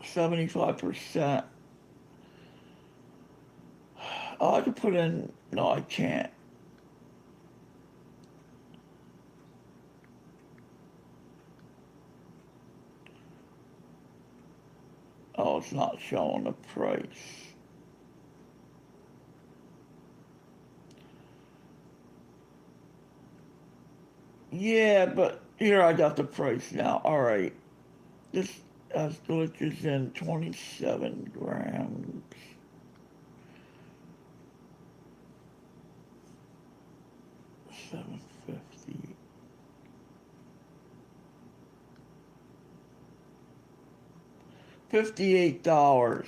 75%. Oh, I could put in. No, I can't. Oh, it's not showing the price. Yeah, but here I got the price now. All right. This has glitches in 27 grams. 750. $58.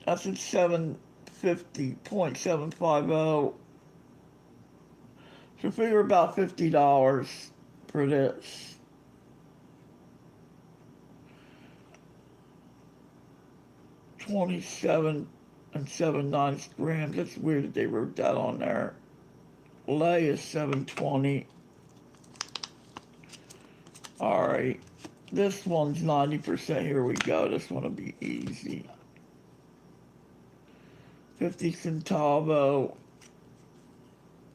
That's at 750.750. So figure about $50 for this. 27 and 7/9 grams. That's weird that they wrote that on there. Lay is 720. Alright. This one's 90%. Here we go. This one will be easy. 50 centavo.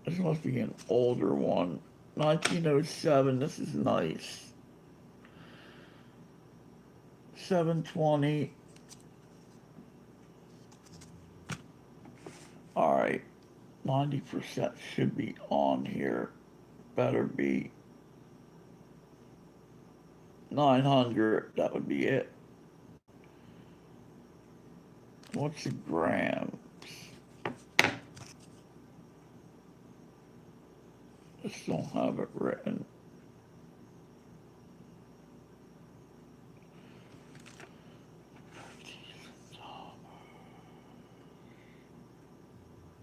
This must be an older one. 1907. This is nice. 720. Alright. 90% should be on here. Better be. 900. That would be it. What's the grams? Just don't have it written.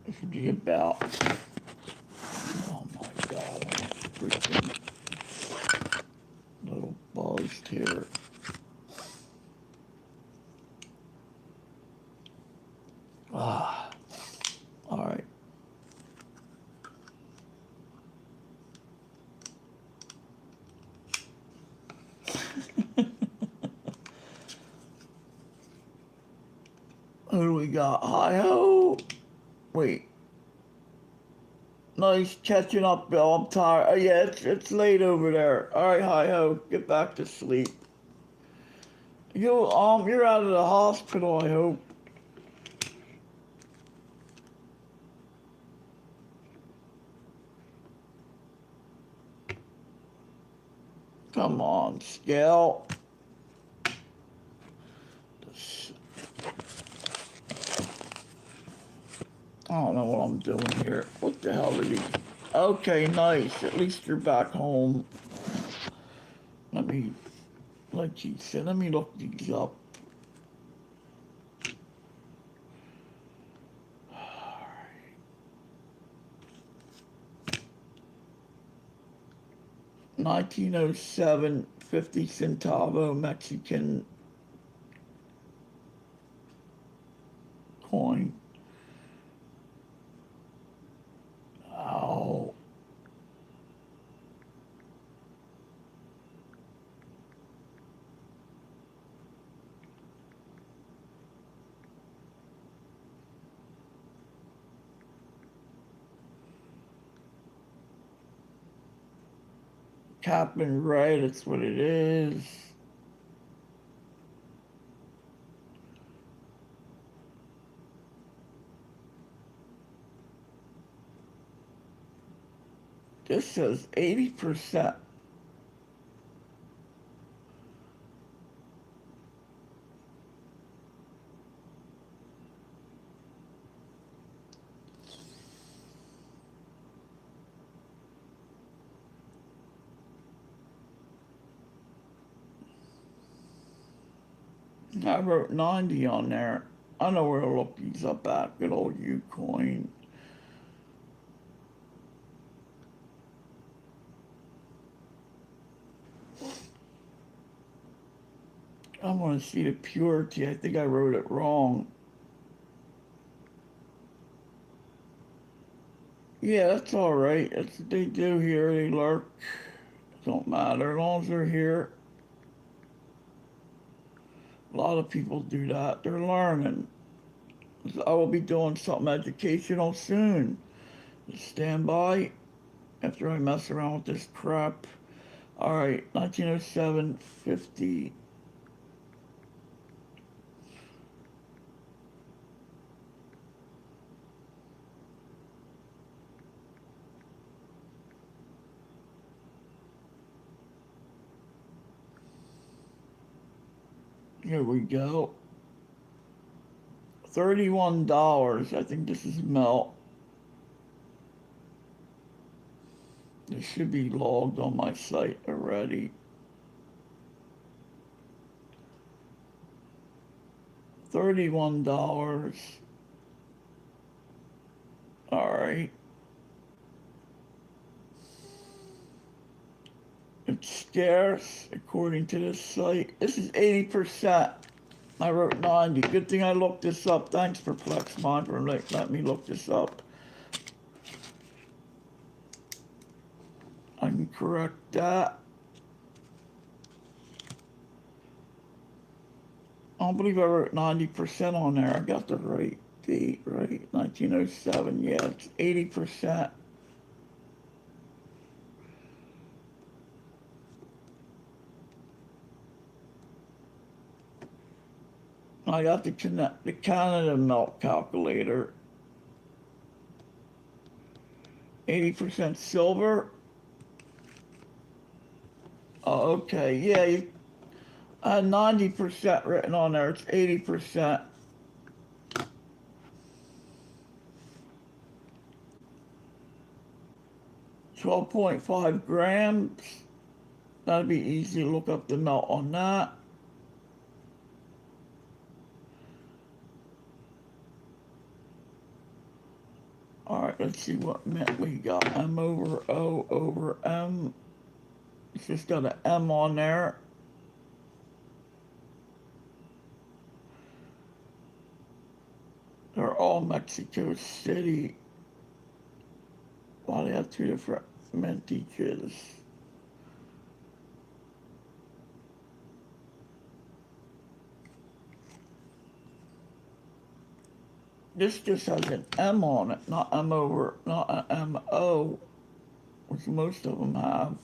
This would be about. Oh my god, I'm freaking little buzzed here. Ah, all right. Who do we got? Hi-ho. Wait. Nice catching up, Bill. I'm tired. Oh, yeah, it's late over there. All right, hi-ho. Get back to sleep. You're out of the hospital, I hope. Come on, Scale. I don't know what I'm doing here. What the hell did he... Okay, nice. At least you're back home. Let me, like he said, let me look these up. $1907, 50 centavo Mexican coin. Oh. Cap and red, that's what it is. This says 80%. I wrote 90 on there. I know where to look these up at. Good old Ucoin. I want to see the purity. I think I wrote it wrong. Yeah, that's all right. That's what they do here. They lurk. Don't matter as long as they're here. A lot lot of people do that. They're learning. I will be doing something educational soon. Stand by after I mess around with this crap. All right, 1907, 50. Here we go. $31. I think this is melt. This should be logged on my site already. $31. All right. It's scarce according to this site. This is 80%. I wrote 90. Good thing I looked this up. Thanks for Plexmon for letting me look this up. I can correct that. I don't believe I wrote 90% on there. I got the right date, right? 1907. Yeah, it's 80%. I got the Canada melt calculator. 80% silver. Oh, okay. Yeah, I had 90% written on there. It's 80%. 12.5 grams. That'd be easy to look up the melt on that. All right, let's see what mint we got. M over O over M. It's just got an M on there. They're all Mexico City. Why do they have two different mintages? This just has an M on it, not M over, not an M-O, which most of them have.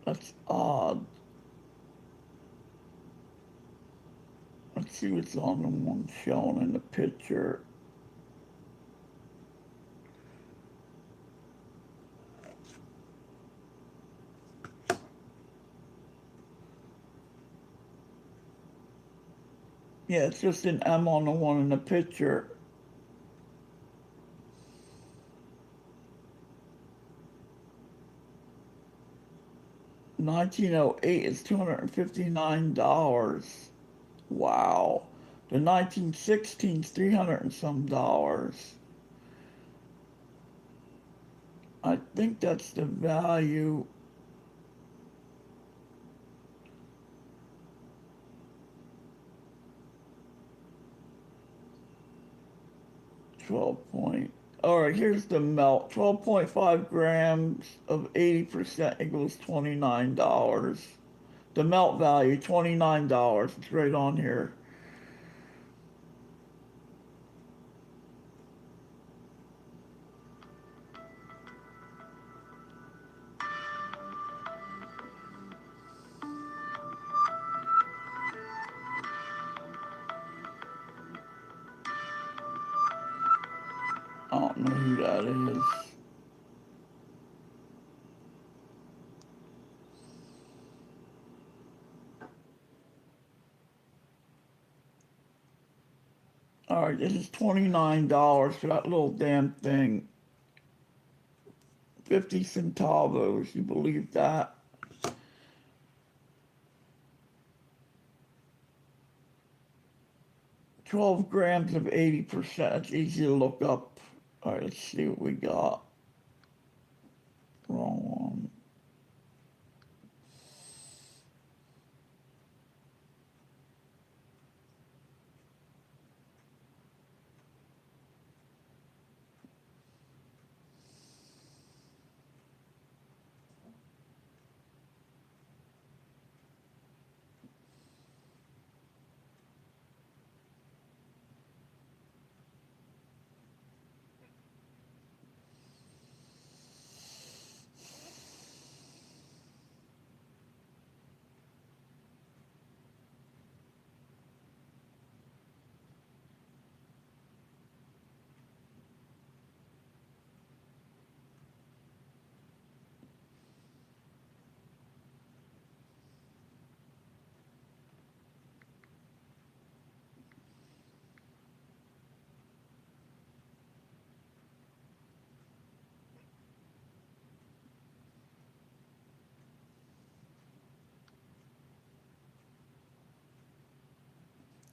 That's odd. Let's see what's on the one shown in the picture. Yeah, it's just an M on the one in the picture. $1908 is $259. Wow. The 1916 is 300 and some dollars. I think that's the value. All right, here's the melt. 12.5 grams of 80% equals $29. The melt value, $29. It's right on here. I don't know who that is. All right, this is $29 for that little damn thing. 50 centavos, you believe that? $12 grams of 80%. It's easy to look up. All right, let's see what we got. Wrong one.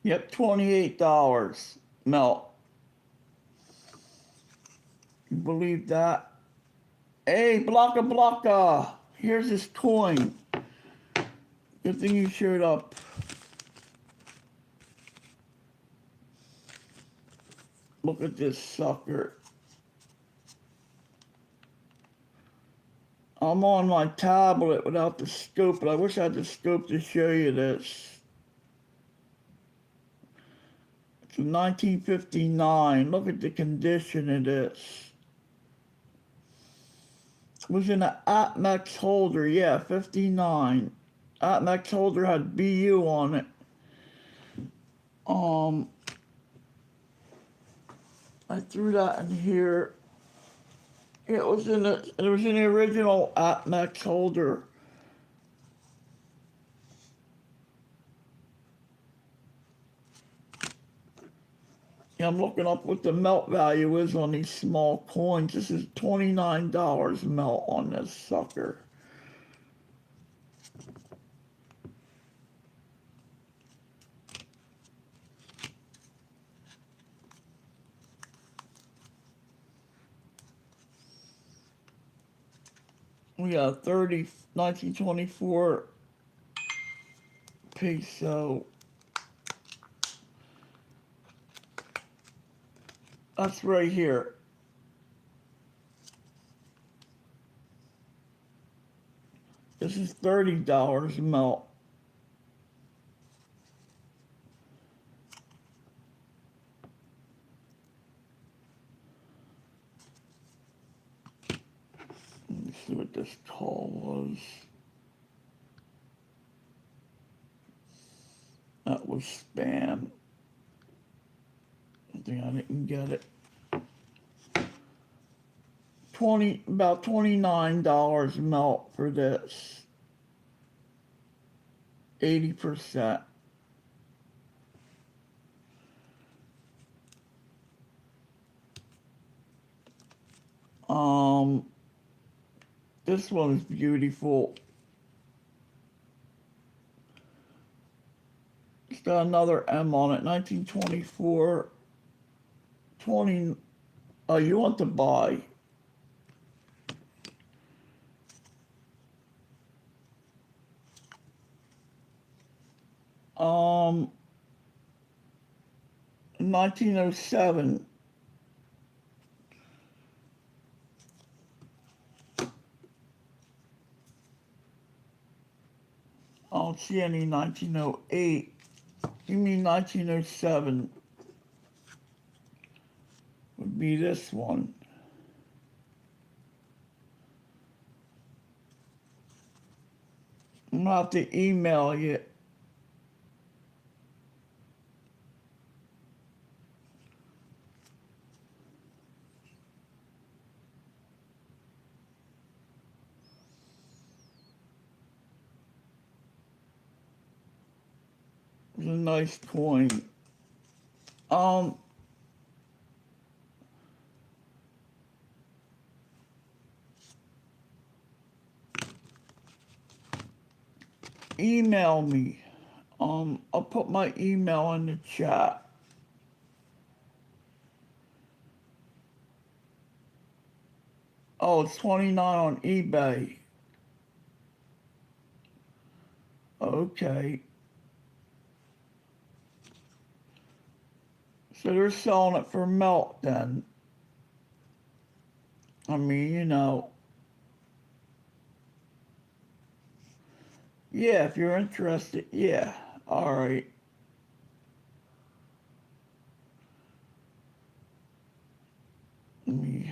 Yep, $28 melt. You believe that? Hey, Blocka Blocka! Here's his coin. Good thing you showed up. Look at this sucker. I'm on my tablet without the scope, but I wish I had the scope to show you this. It's 1959. Look at the condition it is. It was in an Atmex holder, yeah, 59. Atmex holder had BU on it. I threw that in here. It was in the original Atmex holder. Yeah, I'm looking up what the melt value is on these small coins. This is $29 melt on this sucker. We got 1924 peso. That's right here. This is $30 melt. Let me see what this call was. That was spam. I think I didn't get it. About $29 melt for this. 80%. This one is beautiful. It's got another M on it. 1924. 20. Oh, you want to buy? Um, 1907. I don't see any 1908. You mean 1907 would be this one. I'm gonna have to email you. It's a nice coin. Email me. I'll put my email in the chat. Oh, it's 29 on eBay. Okay. So they're selling it for melt then. I mean, you know. Yeah, if you're interested, yeah. All right. Let me.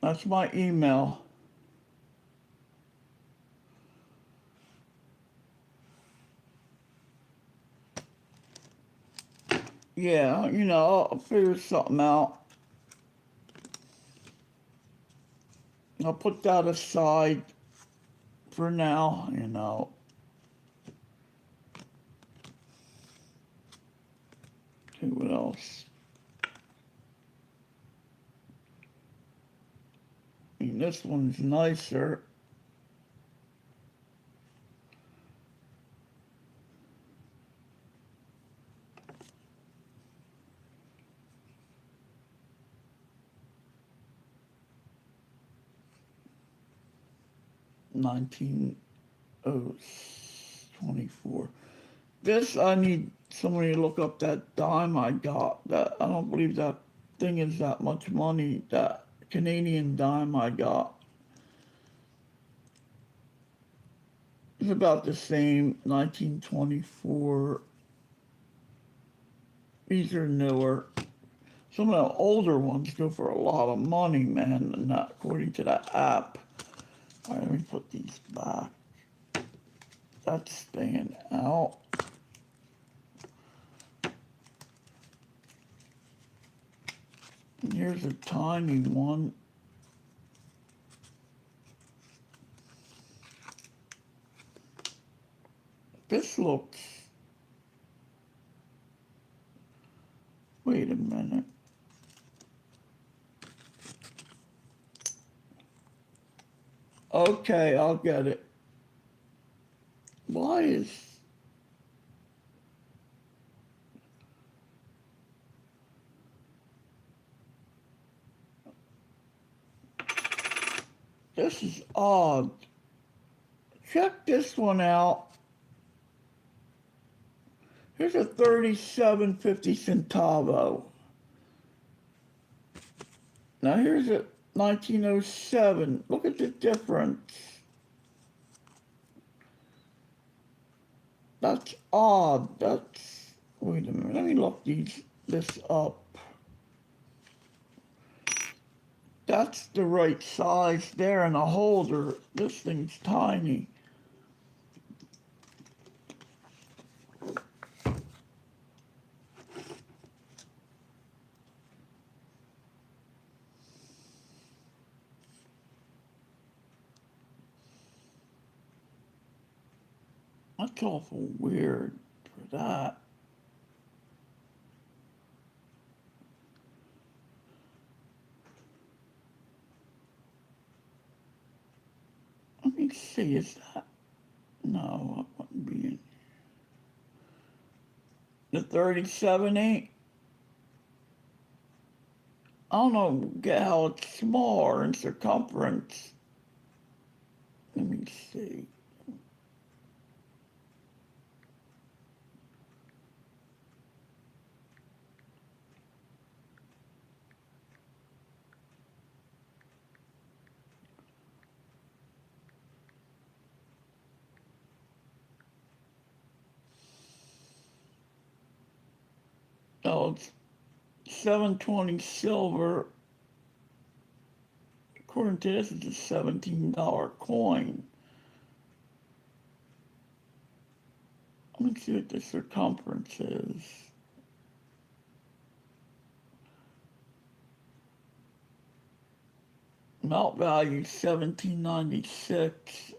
That's my email. Yeah, you know, I'll figure something out. I'll put that aside for now, you know. Okay, what else? I mean, this one's nicer. Nineteen oh 24. This, I need somebody to look up that dime I got. That I don't believe that thing is that much money. That Canadian dime I got. It's about the same, 1924. These are newer. Some of the older ones go for a lot of money, man, and not according to that app. All right, let me put these back. That's staying out. And here's a tiny one. This looks... Wait a minute. Okay, I'll get it. Why is... This is odd. Check this one out. Here's a 37.50 centavo. Now here's a 1907. Look at the difference. That's odd. That's... Wait a minute. Let me look this up. That's the right size there in the holder. This thing's tiny. That's awful weird for that. Let me see, is that... No, that wouldn't be in. The 37 ain't? I don't know, get how it's smaller in circumference. Let me see. Oh, it's 720 silver. According to this, it's a $17 coin. Let me see what the circumference is. Melt value 1796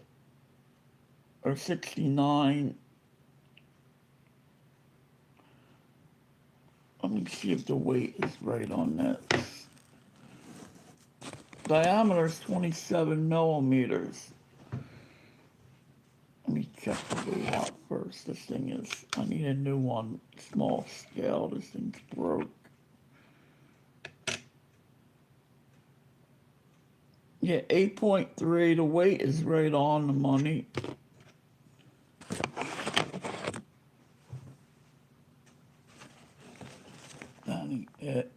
or 69. Let me see if the weight is right on this. Diameter is 27 millimeters. Let me check the weight out first. This thing is, I need a new one, small scale. This thing's broke. Yeah, 8.3. The weight is right on the money. That ain't it.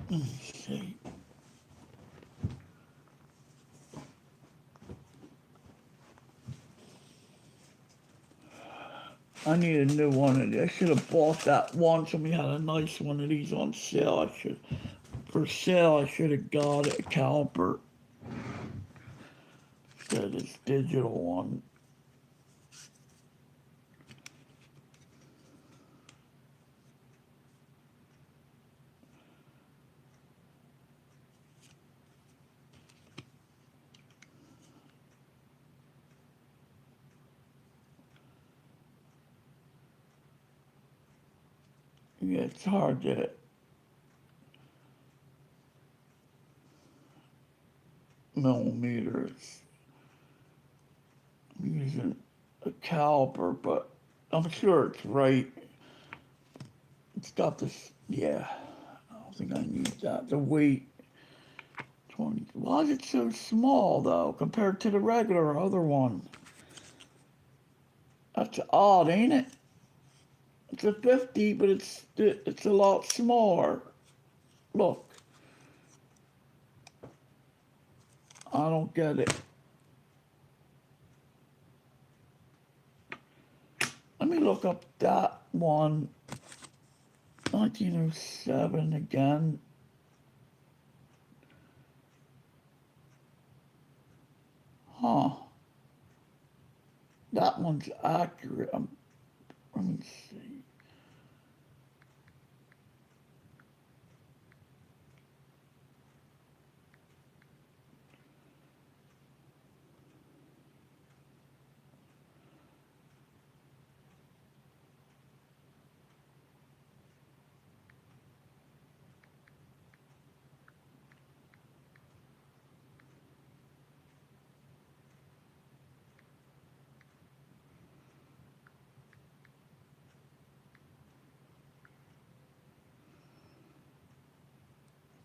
Let's see. I need a new one of these. I should have bought that one. Somebody had a nice one of these on sale. For sale, I should have got it, a caliper. Instead of this digital one. Yeah, it's hard to millimeters. I'm using a caliper, but I'm sure it's right. It's got this, yeah. I don't think I need that. The weight, 20. Why is it so small though, compared to the regular other one? That's odd, ain't it? It's a 50, but it's a lot smaller. Look, I don't get it. Let me look up that one. 1907 again. Huh. That one's accurate. Let me see.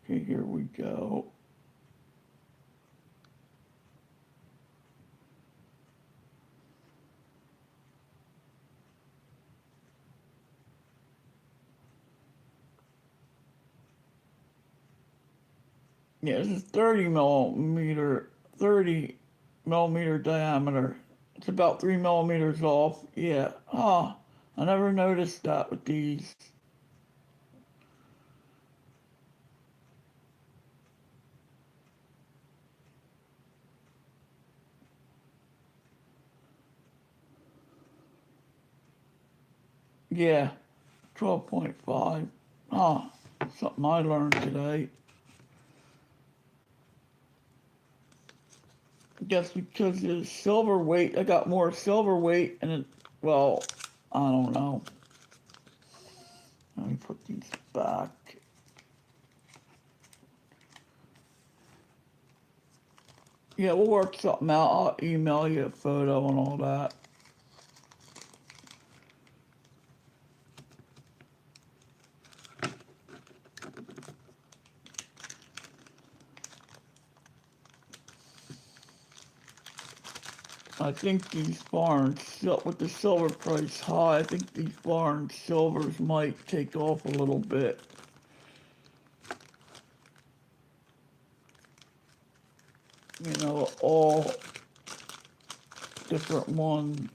Okay, here we go. Yeah, this is 30 millimeter diameter. It's about 3 millimeters off. Yeah. Huh. I never noticed that with these. Yeah, 12.5. Huh. Something I learned today. I guess because the silver weight, I got more silver weight, and well, I don't know. Let me put these back. Yeah, we'll work something out. I'll email you a photo and all that. I think these foreign, with the silver price high, I think these foreign silvers might take off a little bit. You know, all different ones.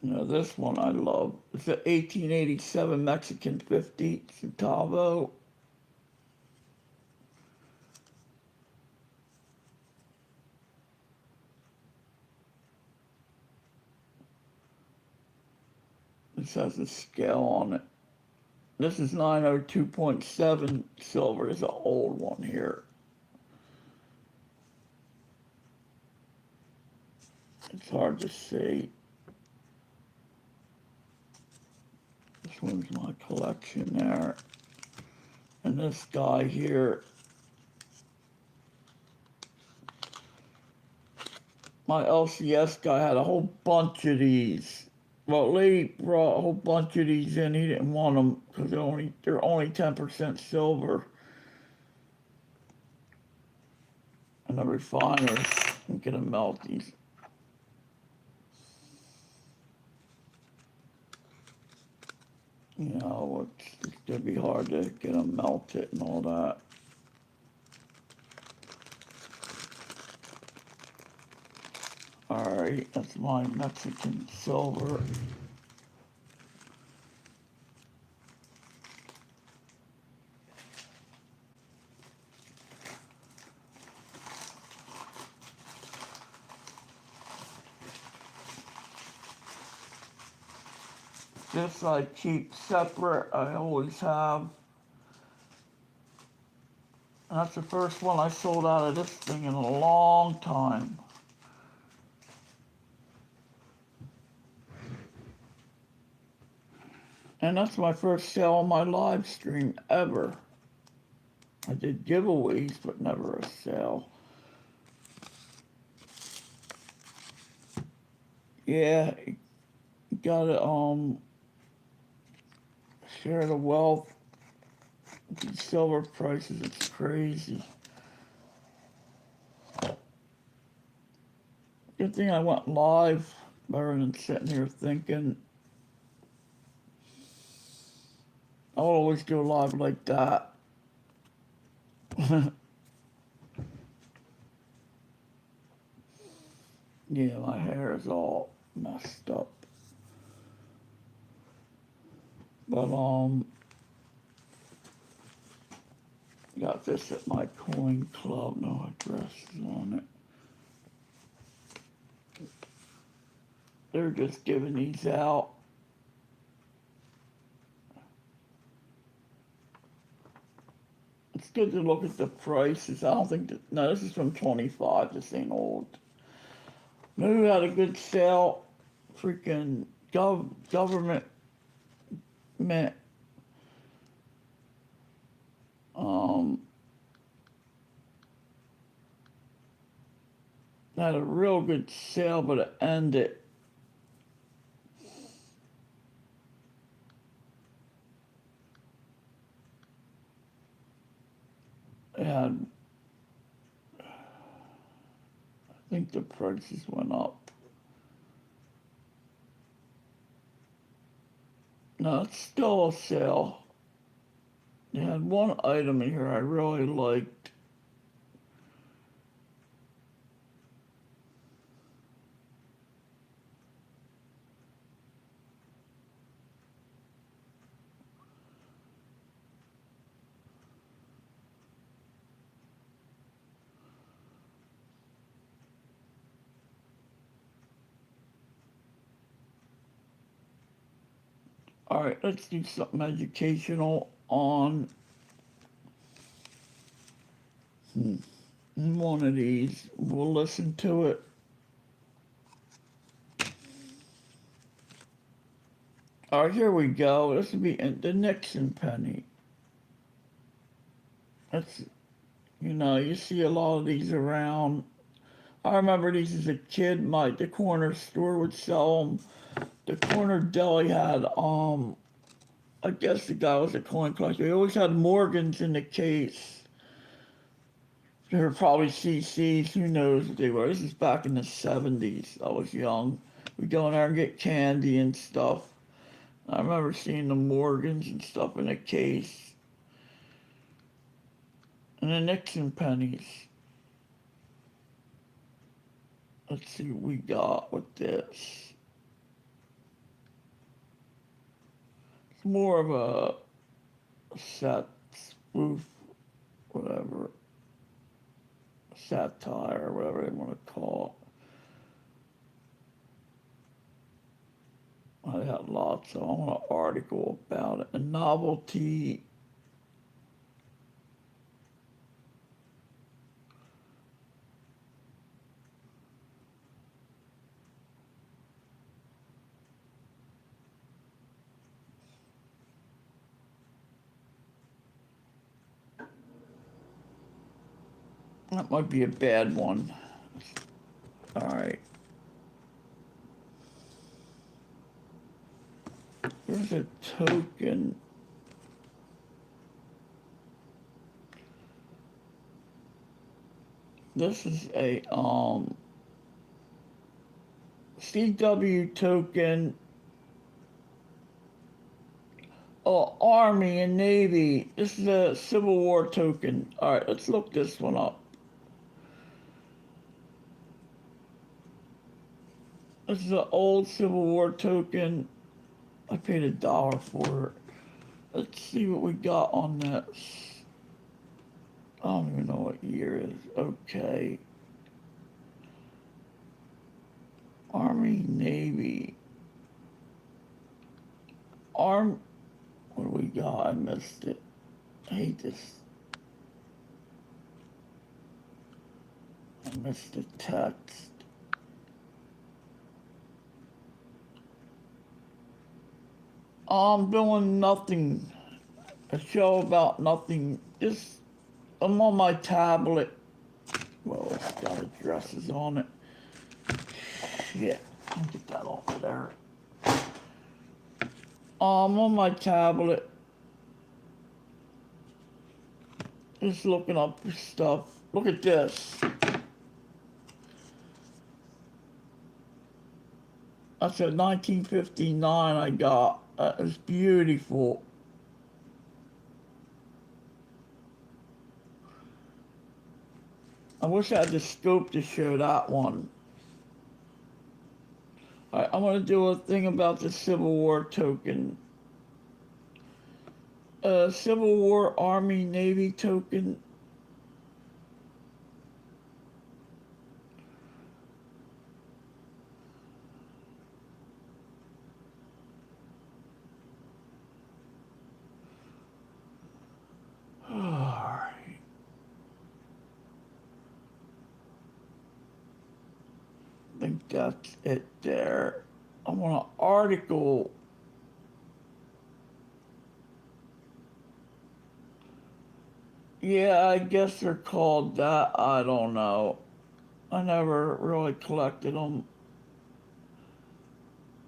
You know, this one I love. It's an 1887 Mexican 50 Centavo. This has a scale on it. This is 902.7 silver. It's an old one here. It's hard to see. This one's my collection there. And this guy here, my LCS guy had a whole bunch of these. Well, Lee brought a whole bunch of these in. He didn't want them because they're only 10% silver. And the refiners ain't gonna melt these. You know, it's gonna be hard to get them melted and all that. Alright, that's my Mexican silver. This I keep separate. I always have. And that's the first one I sold out of this thing in a long time. And that's my first sale on my live stream ever. I did giveaways, but never a sale. Yeah, you gotta share the wealth. These silver prices, it's crazy. Good thing I went live, better than sitting here thinking. I'll always go live like that. Yeah, my hair is all messed up. But got this at my coin club, no addresses on it. They're just giving these out. It's good to look at the prices. I don't think that, no, this is from 25, this ain't old. Maybe we had a good sale. Freaking government meant had a real good sale, but it ended. And I think the prices went up. No, it's still a sale. They had one item in here I really liked. All right, let's do something educational on one of these. We'll listen to it. All right, here we go. This will be the Nixon penny. That's, you see a lot of these around. I remember these as a kid. The corner store would sell them. The corner deli had, I guess the guy was a coin collector. He always had Morgans in the case. They were probably CCs. Who knows what they were? This is back in the 70s. I was young. We'd go in there and get candy and stuff. I remember seeing the Morgans and stuff in a case. And the Nixon pennies. Let's see what we got with this. It's more of a set spoof, whatever. Satire, or whatever they want to call it. I got lots of them. I want an article about it. A novelty. That might be a bad one. All right. There's a token. This is a CW token. Oh, Army and Navy. This is a Civil War token. All right, let's look this one up. This is an old Civil War token. I paid $1 for it. Let's see what we got on this. I don't even know what year it is. Okay. Army, Navy. What do we got? I missed it. I hate this. I missed the text. I'm doing nothing. A show about nothing. Just, I'm on my tablet. Well, it's got addresses on it. Shit. I'll get that off of there. I'm on my tablet. Just looking up stuff. Look at this. That's a 1959 I got. It's beautiful. I wish I had the scope to show that one. I'm going to do a thing about the Civil War token. Civil War Army Navy token. Alright. I think that's it there. I want an article. Yeah, I guess they're called that. I don't know. I never really collected them.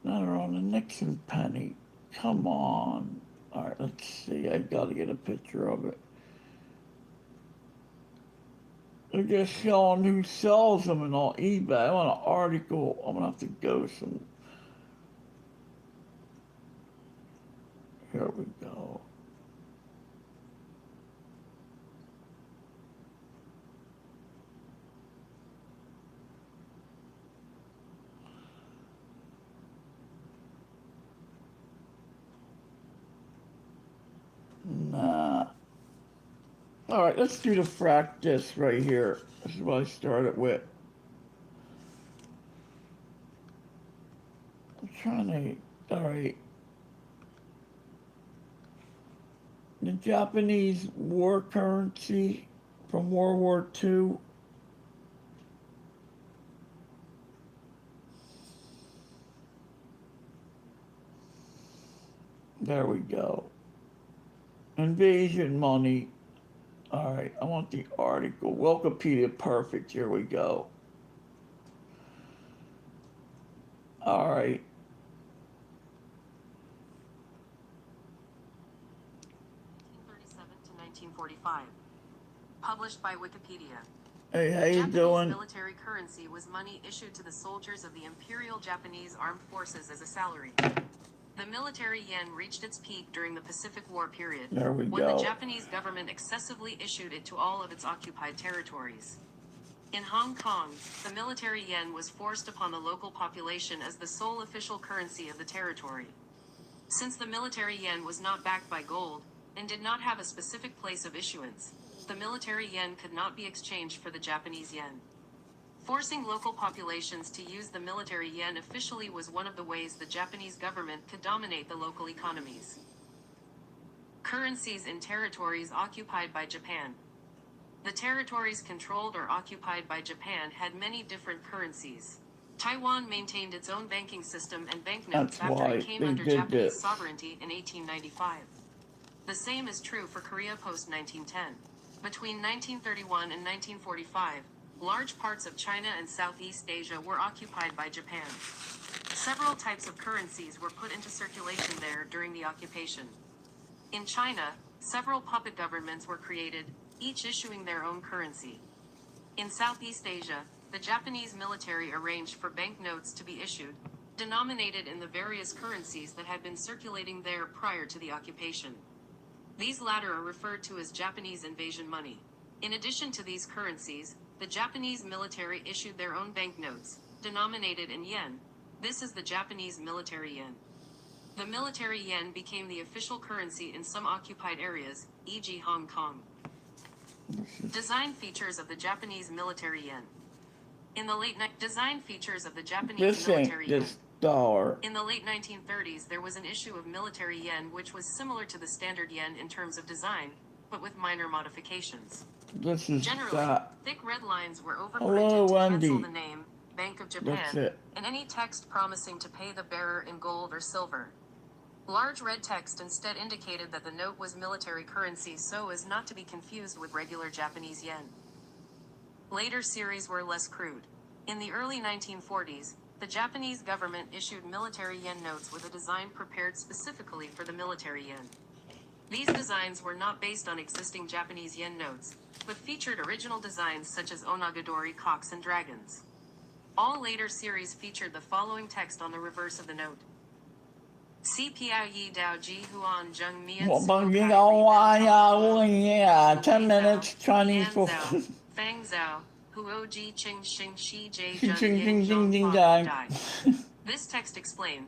Now they're on the Nixon penny. Come on. Alright, let's see. I gotta get a picture of it. They're just showing who sells them and on eBay. I want an article. I'm gonna have to go some. Here we go. Nah. Alright, let's do the frac disc right here. This is what I started with. I'm trying to. Alright. The Japanese war currency from World War II. There we go. Invasion money. Alright, I want the article. Wikipedia perfect. Here we go. Alright. To 1945. Published by Wikipedia. Hey, how you doing? Military currency was money issued to the soldiers of the Imperial Japanese Armed Forces as a salary. The military yen reached its peak during the Pacific War period, There we when go. the Japanese government excessively issued it to all of its occupied territories. In Hong Kong, the military yen was forced upon the local population as the sole official currency of the territory. Since the military yen was not backed by gold, and did not have a specific place of issuance, the military yen could not be exchanged for the Japanese yen. Forcing local populations to use the military yen officially was one of the ways the Japanese government could dominate the local economies. Currencies in territories occupied by Japan. The territories controlled or occupied by Japan had many different currencies. Taiwan maintained its own banking system and banknotes after it came under Japanese sovereignty in 1895. The same is true for Korea post-1910. Between 1931 and 1945, large parts of China and Southeast Asia were occupied by Japan. Several types of currencies were put into circulation there during the occupation. In China, several puppet governments were created, each issuing their own currency. In Southeast Asia, the Japanese military arranged for banknotes to be issued, denominated in the various currencies that had been circulating there prior to the occupation. These latter are referred to as Japanese invasion money. In addition to these currencies, the Japanese military issued their own banknotes, denominated in yen. This is the Japanese military yen. The military yen became the official currency in some occupied areas, e.g. Hong Kong. Design features of the Japanese military yen. In the late design features of the Japanese military yen. Dollar. In the late 1930s, there was an issue of military yen which was similar to the standard yen in terms of design, but with minor modifications. this is Generally, that. thick red lines were Hello, overprinted to Wendy. cancel the name, Bank of That's Japan, it. and any text promising to pay the bearer in gold or silver. Large red text instead indicated that the note was military currency so as not to be confused with regular Japanese yen. Later series were less crude. In the early 1940s, the Japanese government issued military yen notes with a design prepared specifically for the military yen. These designs were not based on existing Japanese yen notes, but featured original designs such as onagadori cocks and dragons. All later series featured the following text on the reverse of the note. Si Piao Yi Dao Ji Huan Zheng Mian Well, Suo you Kai know Li why? Ben Tong Yeah, Wu 10 Wei minutes Zhao, Chinese Yan for. Zhao, Fang Zhao, Huo Ji Qing Xing Shi Jie Ching, Zhen ching, Yang ching, ching, Zhong ching, Fa dang. Dai. This text explains.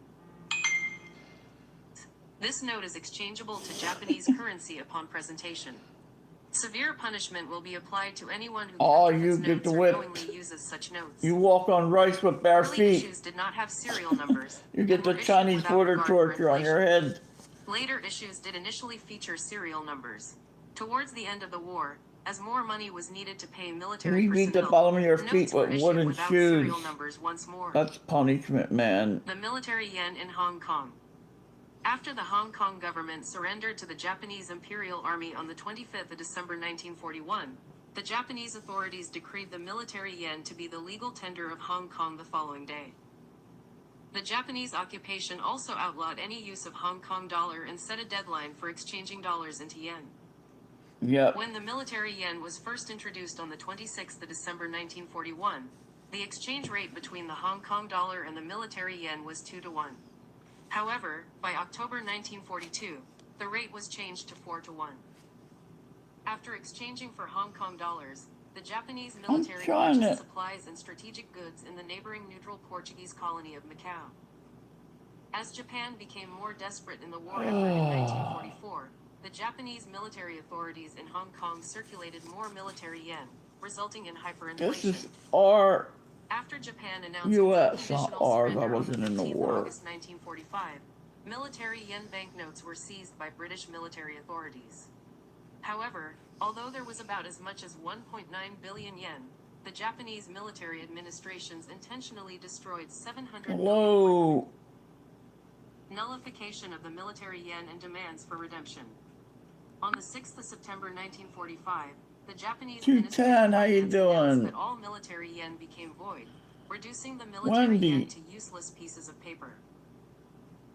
This note is exchangeable to Japanese currency upon presentation. Severe punishment will be applied to anyone who Oh, counterfeits you get notes or whipped. knowingly uses such notes. You walk on rice with bare Early feet. issues did not have serial numbers. You get and the were issued Chinese without border regard for torture on your inflation. head. Later issues did initially feature serial numbers. Towards the end of the war, as more money was needed to pay military You beat the personnel, bottom of your notes feet were with issued wooden without shoes. serial numbers once more. That's punishment, man. The military yen in Hong Kong. After the Hong Kong government surrendered to the Japanese Imperial Army on the 25th of December 1941, the Japanese authorities decreed the military yen to be the legal tender of Hong Kong the following day. The Japanese occupation also outlawed any use of Hong Kong dollar and set a deadline for exchanging dollars into yen. Yep. When the military yen was first introduced on the 26th of December 1941, the exchange rate between the Hong Kong dollar and the military yen was 2-1. However, by October 1942, the rate was changed to 4-1. After exchanging for Hong Kong dollars, the Japanese military trying purchased to- supplies and strategic goods in the neighboring neutral Portuguese colony of Macau. As Japan became more desperate in the war effort in 1944, the Japanese military authorities in Hong Kong circulated more military yen, resulting in hyperinflation. This is our After Japan announced US, its not unconditional ours. I surrender on wasn't in the 15th war. August 1945, military yen banknotes were seized by British military authorities. However, although there was about as much as 1.9 billion yen, the Japanese military administrations intentionally destroyed 700 million. hello. Nullification of the military yen and demands for redemption. On the 6th of September 1945, the Japanese 210, how you announced doing? that all military yen became void, reducing the military Wendy. yen to useless pieces of paper.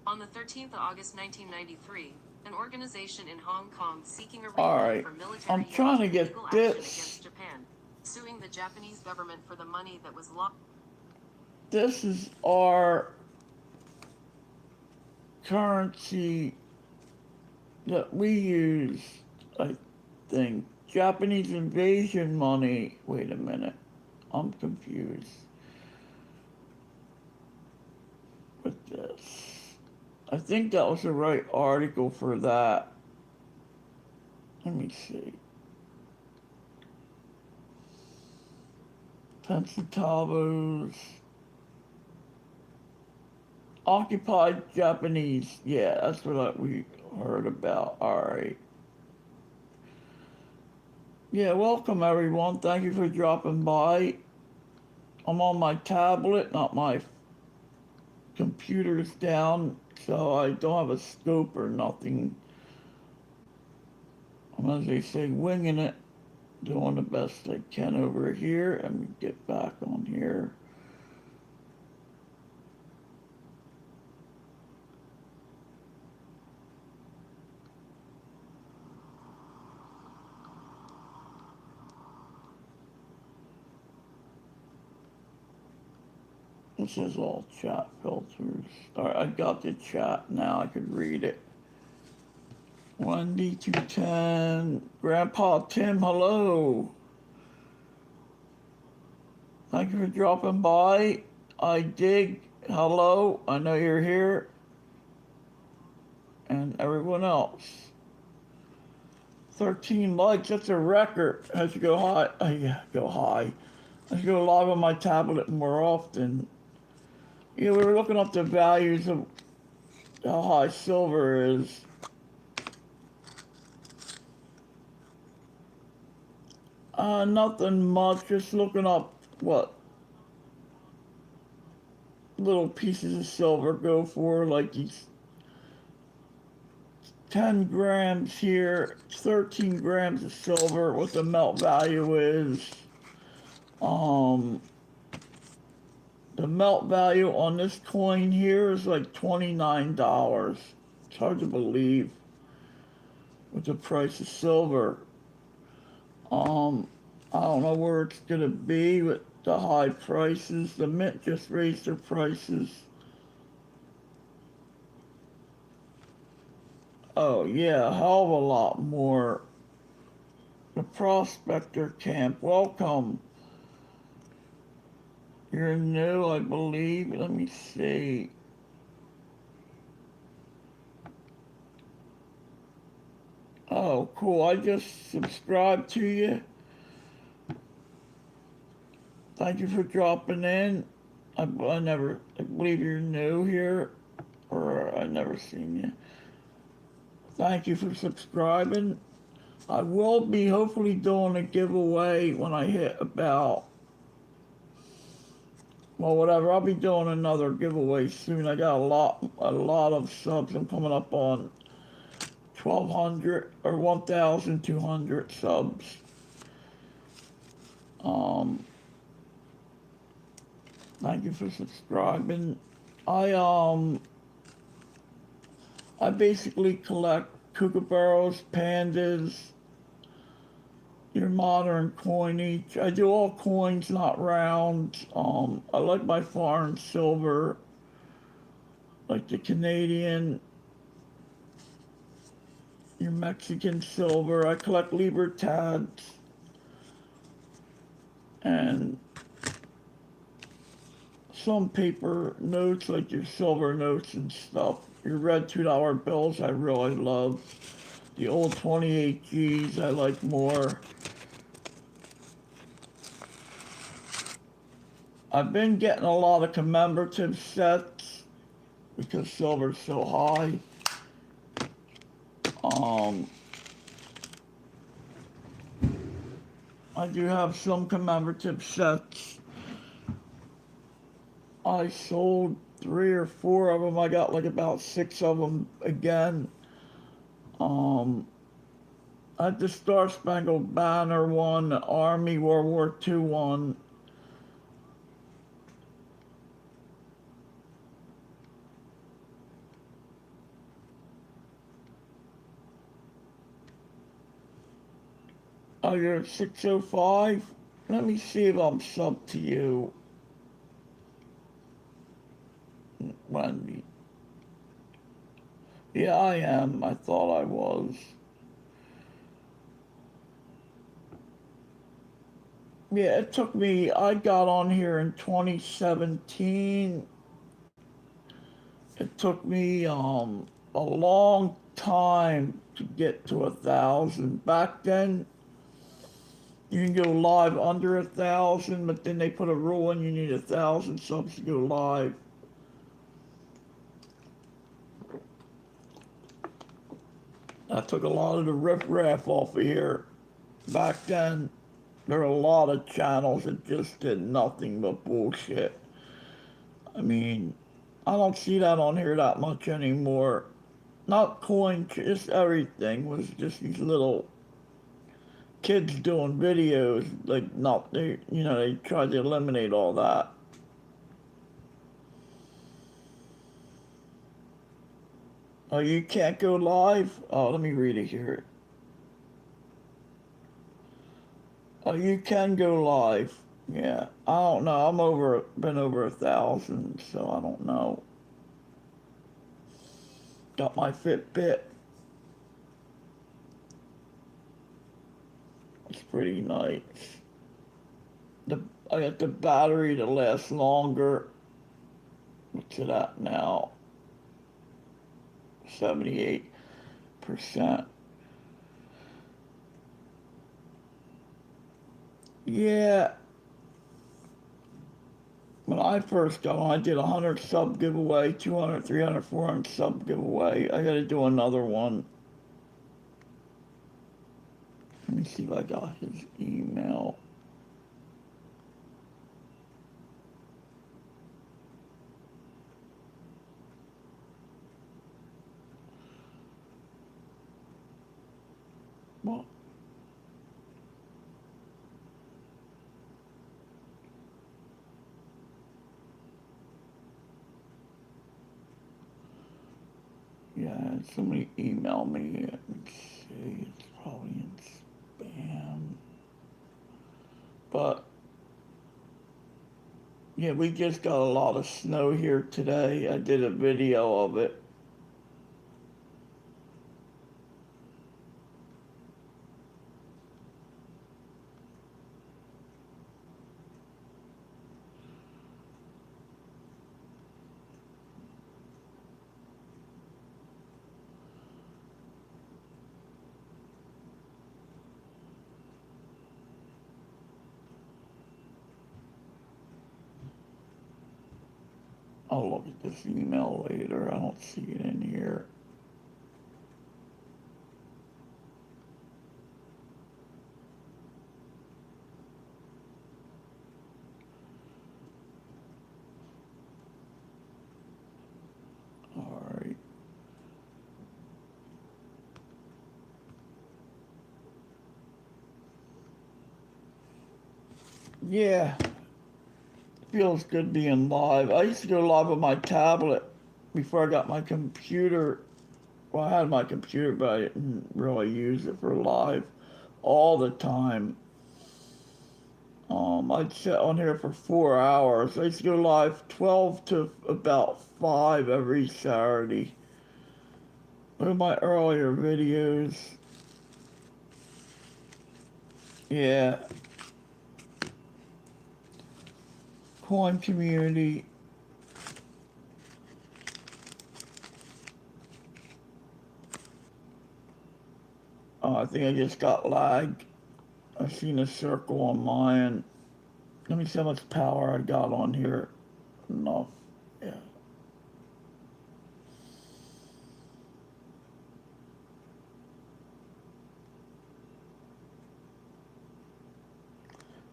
On the 13th of August 1993, an organization in Hong Kong seeking a All refund right, for military I'm yen trying to took get legal this. action against Japan, suing the Japanese government for the money that was lost. This is our currency that we use, I think. Japanese invasion money. Wait a minute. I'm confused with this. I think that was the right article for that. Let me see. Pensatavos. Occupied Japanese. Yeah, that's what we heard about. Alright. Yeah, welcome everyone. Thank you for dropping by. I'm on my tablet, not my computer's down, so I don't have a scope or nothing. I'm, as they say, winging it, doing the best I can over here. Let me get back on here. This is all chat filters. Alright, I got the chat now. I could read it. Wendy 210. Grandpa Tim, hello. Thank you for dropping by. I dig. Hello. I know you're here. And everyone else. 13 likes. That's a record. I have to go high. Yeah, go high. I have to go live on my tablet more often. Yeah, we were looking up the values of how high silver is. Nothing much. Just looking up what little pieces of silver go for, like these 10 grams here, 13 grams of silver, what the melt value is. Um, the melt value on this coin here is like $29. It's hard to believe with the price of silver. I don't know where it's gonna be with the high prices. The mint just raised their prices. Oh yeah, a hell of a lot more. The Prospector Camp, welcome. You're new, I believe. Let me see. Oh, cool. I just subscribed to you. Thank you for dropping in. I believe you're new here, or I never seen you. Thank you for subscribing. I will be hopefully doing a giveaway when I hit about, well, whatever. I'll be doing another giveaway soon. I got a lot of subs. I'm coming up on 1,200 or 1,200 subs. Thank you for subscribing. I basically collect kookaburras, pandas, your modern coinage. I do all coins, not rounds. I like my foreign silver, like the Canadian, your Mexican silver. I collect Libertads and some paper notes, like your silver notes and stuff. Your red $2 bills I really love. The old 28 Gs I like more. I've been getting a lot of commemorative sets because silver's so high. I do have some commemorative sets. I sold 3 or 4 of them. I got like about 6 of them again. I had the Star Spangled Banner one, the Army World War II one. Oh, you're at 605? Let me see if I'm sub to you. Wendy. Yeah, I am. I thought I was. Yeah, it took me, I got on here in 2017. It took me a long time to get to 1,000. Back then, you can go live under 1,000, but then they put a rule in you need 1,000 subs to go live. I took a lot of the riffraff off of here. Back then, there were a lot of channels that just did nothing but bullshit. I mean, I don't see that on here that much anymore. Not coin, just everything was just these little kids doing videos. Like, not they, they tried to eliminate all that. Oh, you can't go live? Oh, let me read it here. Oh, you can go live. Yeah, I don't know. Been over 1,000, so I don't know. Got my Fitbit. It's pretty nice. I got the battery to last longer. What's it at now? 78%. Yeah. When I first got on, I did a 100 sub giveaway, 200, 300, 400 sub giveaway. I gotta do another one. Let me see if I got his email. Well, yeah, somebody emailed me. Let's see, it's probably in spam. But yeah, we just got a lot of snow here today. I did a video of it. I'll look at this email later. I don't see it in here. All right. Yeah, feels good being live. I used to go live on my tablet before I got my computer. Well, I had my computer, but I didn't really use it for live all the time. I'd sit on here for 4 hours. I used to go live 12 to about 5 every Saturday. One of my earlier videos. Yeah. Coin community. Oh, I think I just got lagged. I seen a circle on mine. Let me see how much power I got on here. Enough. Yeah.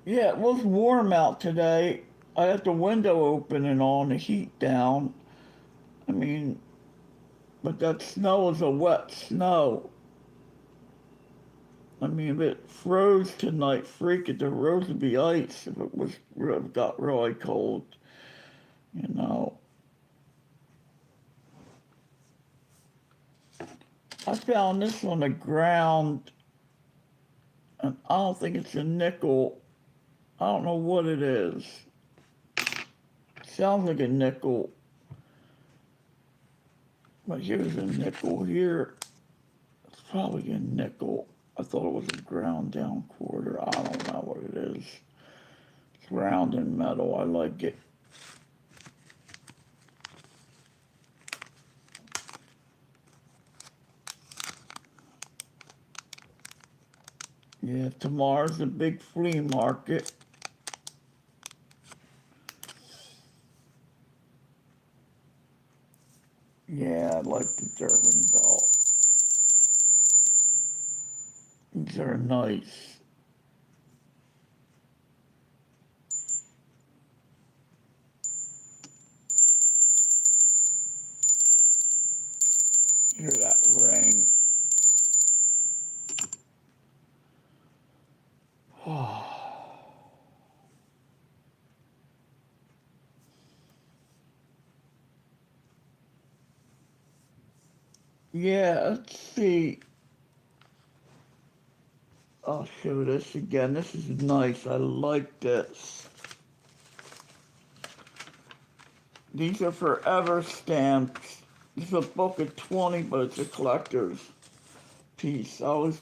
Yeah, it was warm out today. I had the window open and on the heat down. I mean, but that snow is a wet snow. I mean, if it froze tonight, freak it, the roads would be ice if it got really cold, you know. I found this on the ground, and I don't think it's a nickel. I don't know what it is. Sounds like a nickel. But here's a nickel here. It's probably a nickel. I thought it was a ground down quarter. I don't know what it is. It's round and metal. I like it. Yeah, tomorrow's the big flea market. Yeah, I like the Durban belt. These are nice. Hear that ring. Yeah, let's see. I'll show this again. This is nice. I like this. These are forever stamps. It's a book of 20, but it's a collector's piece. I was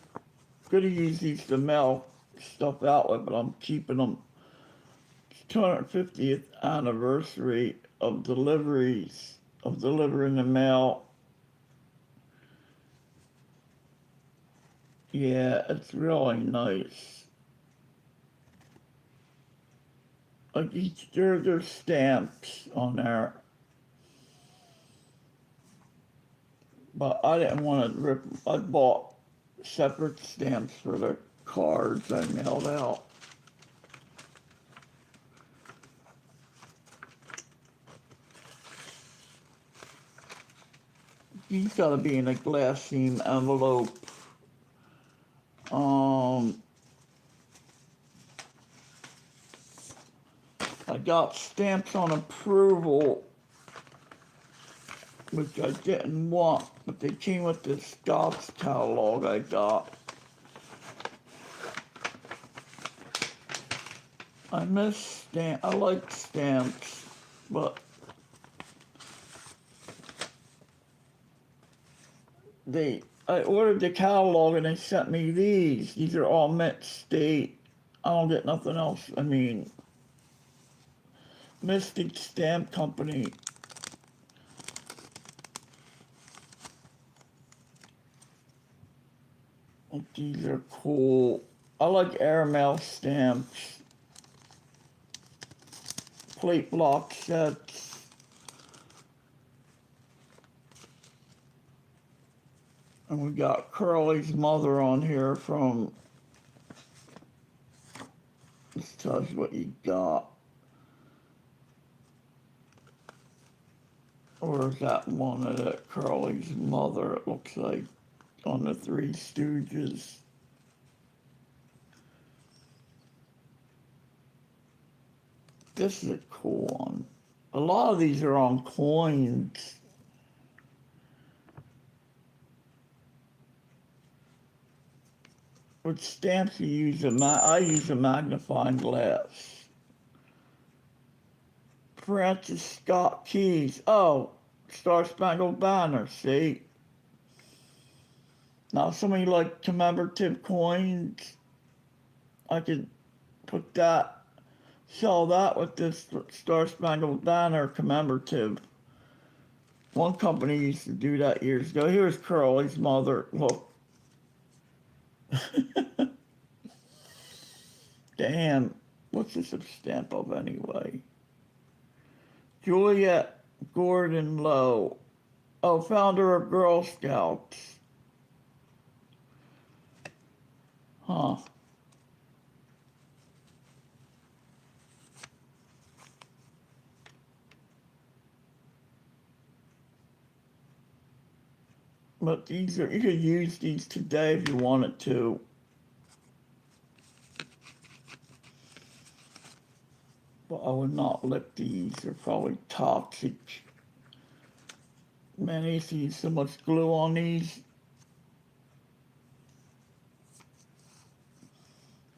going to use these to mail stuff out with, but I'm keeping them. It's 250th anniversary of deliveries, of delivering the mail. Yeah, it's really nice. Like each, there's stamps on there. But I didn't want to rip. I bought separate stamps for the cards I mailed out. These gotta be in a glass seam envelope. I got stamps on approval, which I didn't want, but they came with this Scott's catalog I got. I like stamps, but I ordered the catalog and they sent me these. These are all Mint State. I don't get nothing else. I mean, Mystic Stamp Company. These are cool. I like airmail stamps. Plate block sets. And we got Curly's mother on here from, this tells you what you got. Or is that one of it? Curly's mother, it looks like, on the Three Stooges. This is a cool one. A lot of these are on coins. With stamps you use I use a magnifying glass. Francis Scott Keys. Oh, Star Spangled Banner, see? Now somebody like commemorative coins, I could put that, sell that with this Star Spangled Banner commemorative. One company used to do that years ago. Here's Curly's mother. Look. Damn, what's this a stamp of anyway? Juliet Gordon Lowe. Oh, founder of Girl Scouts. Huh. But these are, you could use these today if you wanted to. But I would not lick these, they're probably toxic. Man, I used to use so much glue on these.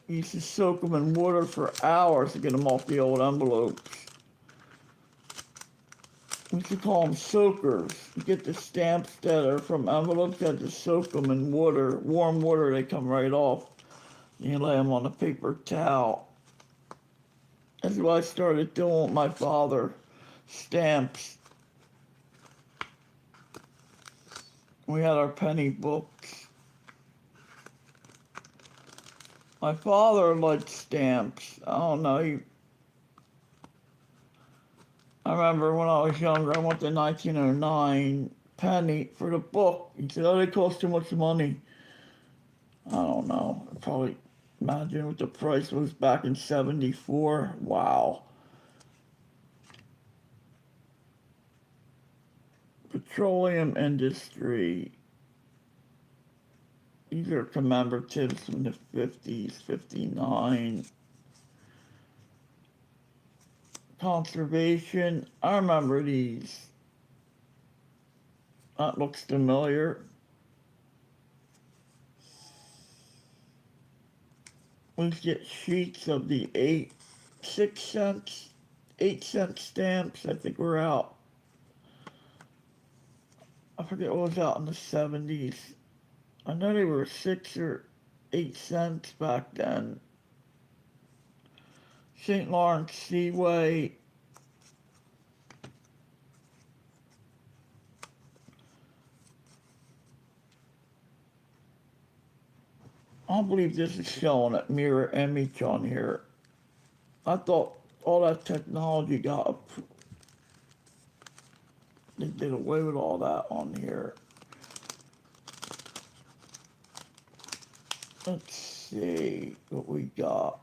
I used to soak them in water for hours to get them off the old envelopes. We used to call them soakers. You get the stamps that are from envelopes, you have to soak them in water, warm water, they come right off. You lay them on a paper towel. That's what I started doing with my father. Stamps. We had our penny books. My father liked stamps. I don't know. I remember when I was younger, I went to 1909 penny for the book. He said, oh, they cost too much money. I don't know. Probably imagine what the price was back in 74. Wow. Petroleum industry. These are commemoratives from the 50s, 59. Conservation. I remember these. That looks familiar. We get sheets of the 6 cents, 8 cent stamps. I think we're out. I forget what was out in the 70s. I know they were 6 or 8 cents back then. St. Lawrence Seaway. I don't believe this is showing a mirror image on here. I thought all that technology they did away with all that on here. Let's see what we got.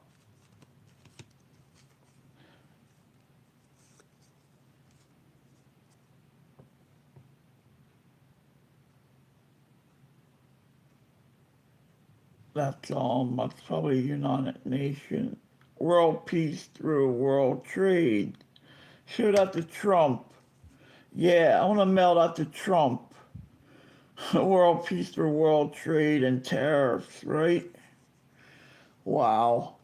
That's probably United Nations. World peace through world trade. Show that to Trump. Yeah, I want to mail that to Trump. World peace through world trade and tariffs, right? Wow.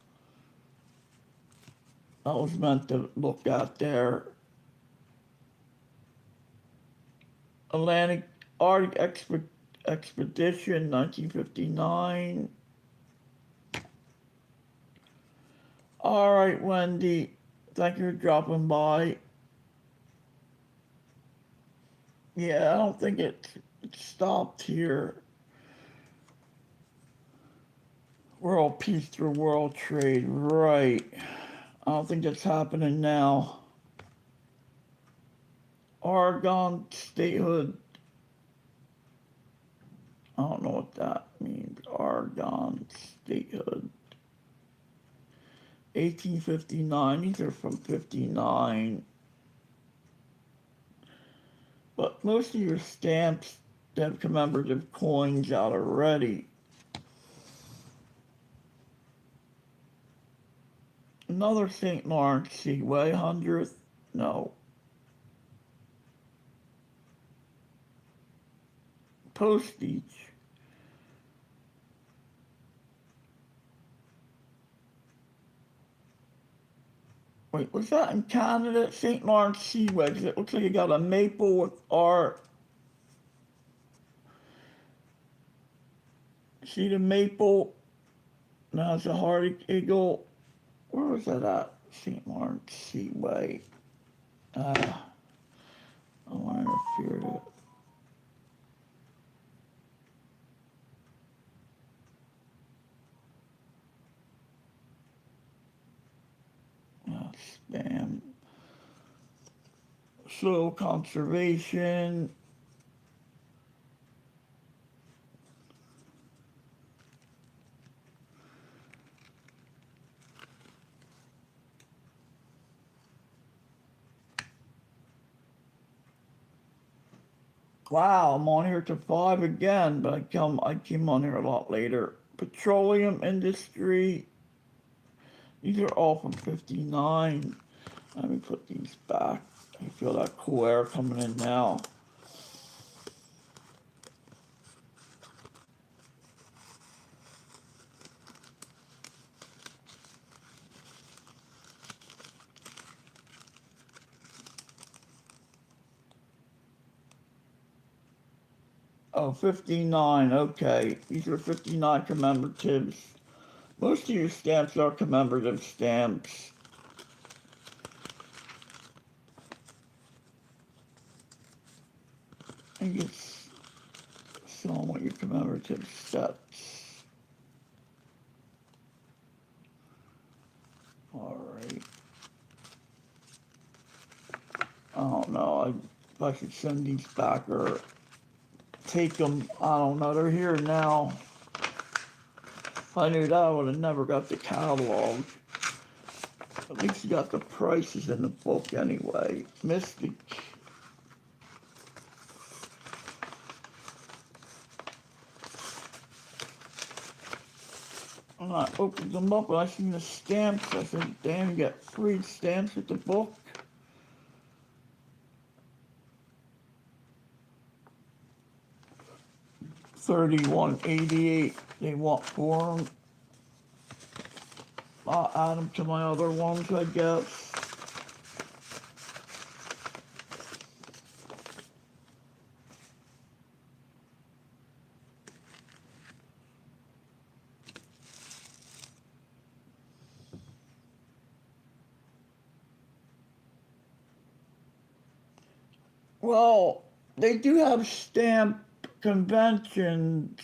That was meant to look at there. Atlantic Arctic Expedition, 1959. All right, Wendy. Thank you for dropping by. Yeah, I don't think it stopped here. World peace through world trade, right. I don't think that's happening now. Oregon statehood. I don't know what that means. Oregon statehood. 1859. These are from 59. But most of your stamps have commemorative coins out already. Another St. Lawrence Seaway, 100th. No. Postage. Wait, was that in Canada? St. Lawrence Seaway. It looks like you got a maple with R. See the maple? Now it's a Hardy Eagle. Where was that at? St. Lawrence Seaway. I want to fear it. Spam. Soil conservation. Wow, I'm on here to 5 again, but I came on here a lot later. Petroleum industry. These are all from 59. Let me put these back. I feel that cool air coming in now. Oh, 59, okay. These are 59 commemoratives. Most of your stamps are commemorative stamps. I guess show them what your commemorative sets. Alright. I don't know if I should send these back or take them. I don't know. They're here now. If I knew that, I would have never got the catalog. At least you got the prices in the book anyway. Mystic. When I opened them up and I seen the stamps, I said, damn, you got free stamps with the book. $31.88 they want for them. I'll add them to my other ones, I guess. Well, they do have stamp conventions,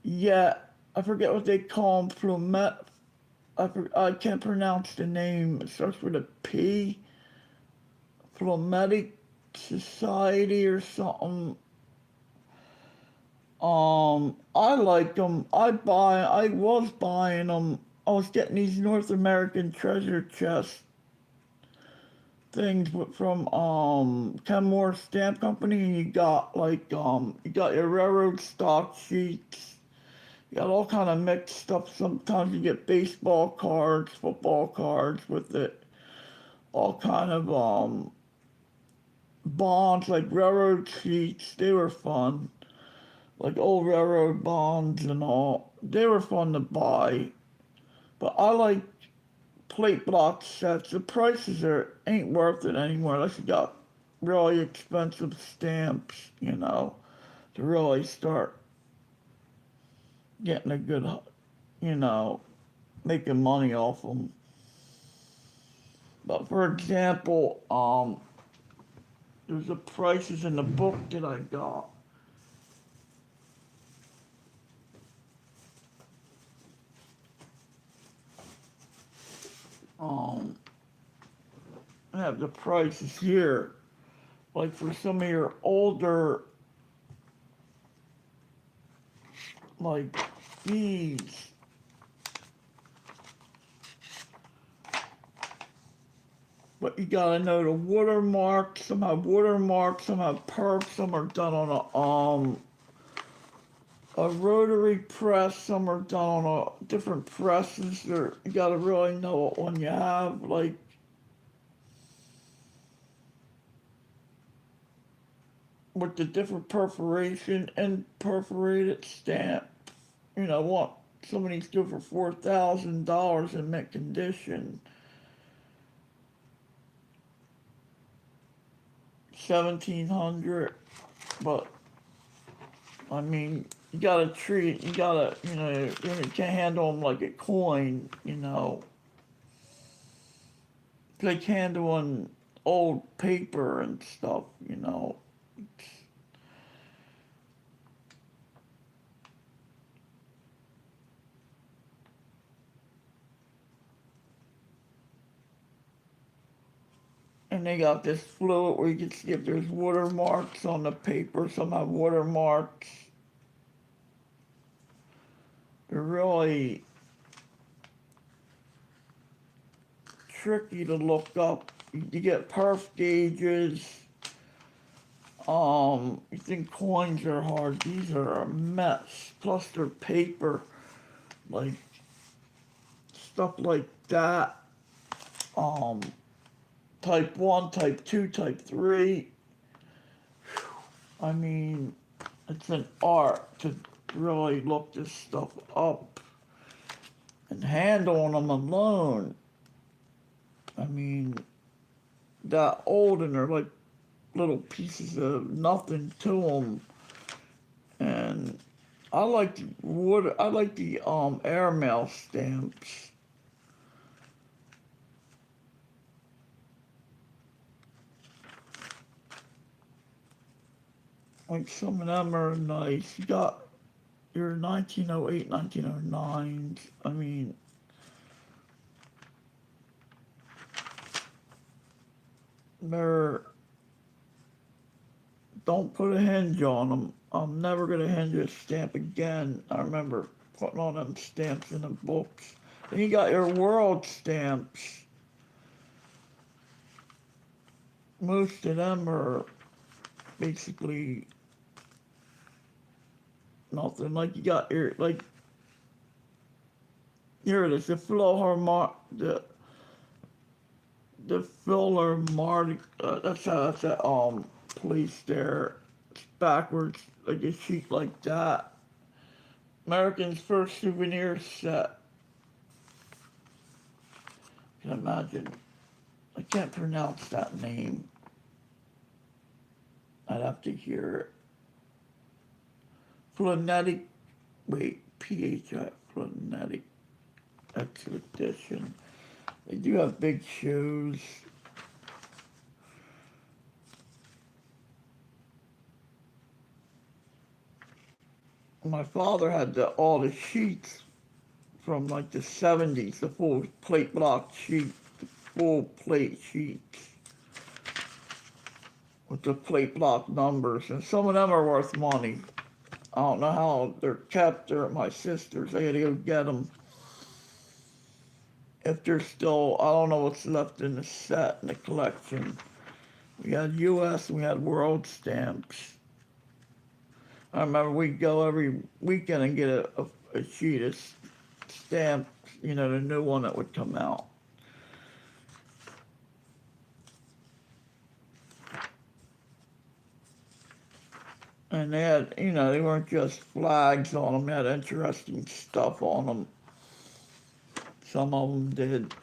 yet I forget what they call them. I can't pronounce the name. It starts with a P. Phlometic Society or something. I like them. I was buying them. I was getting these North American treasure chest things from Kenmore Stamp Company, and you got like you got your railroad stock sheets. You got all kind of mixed stuff. Sometimes you get baseball cards, football cards with it. All kind of bonds like railroad sheets. They were fun. Like old railroad bonds and all. They were fun to buy. But I like plate block sets. The prices are ain't worth it anymore unless you got really expensive stamps, to really start getting a good, you know, making money off them. But for example, there's the prices in the book that I got. Um, I have the prices here. Like for some of your older, like these, but you gotta know the watermarks. Some have watermarks, some have perps, some are done on a rotary press, some are done on a different presses. You gotta really know what one you have. Like with the different perforation and perforated stamp. What some of these go for $4,000 in mint condition, 1,700. But I mean, you gotta treat, you gotta, you can't handle them like a coin, like handling old paper and stuff. And they got this fluid where you can see if there's watermarks on the paper. Some have watermarks. They're really tricky to look up. You get perf gauges. You think coins are hard? These are a mess. Plus they're paper, like stuff like that. Um, type 1, type 2, type 3. I mean, it's an art to really look this stuff up. And handling them alone, I mean, that old and they're like little pieces of nothing to them. And I like the airmail stamps. Like some of them are nice. You got your 1908, 1909s. I mean, they're, don't put a hinge on them. I'm never gonna hinge a stamp again. I remember putting on them stamps in the books. Then you got your world stamps. Most of them are basically nothing. Like you got your like here it is, the Philharmonic, the Philharmonic. That's that place there. It's backwards, like a sheet like that. American's first souvenir set. Can imagine. I can't pronounce that name. I'd have to hear it. Phonetic. Wait, PHI. Phonetic Expedition. They do have big shows. My father had all the sheets from like the 70s, the full plate block sheet, the full plate sheets with the plate block numbers, and some of them are worth money. I don't know how they're kept. They're at my sister's. I gotta go get them. If they're still, I don't know what's left in the set in the collection. We had U.S. and we had world stamps. I remember we'd go every weekend and get a sheet of stamps, you know, the new one that would come out. And they had, you know, they weren't just flags on them, they had interesting stuff on them. Some of them did.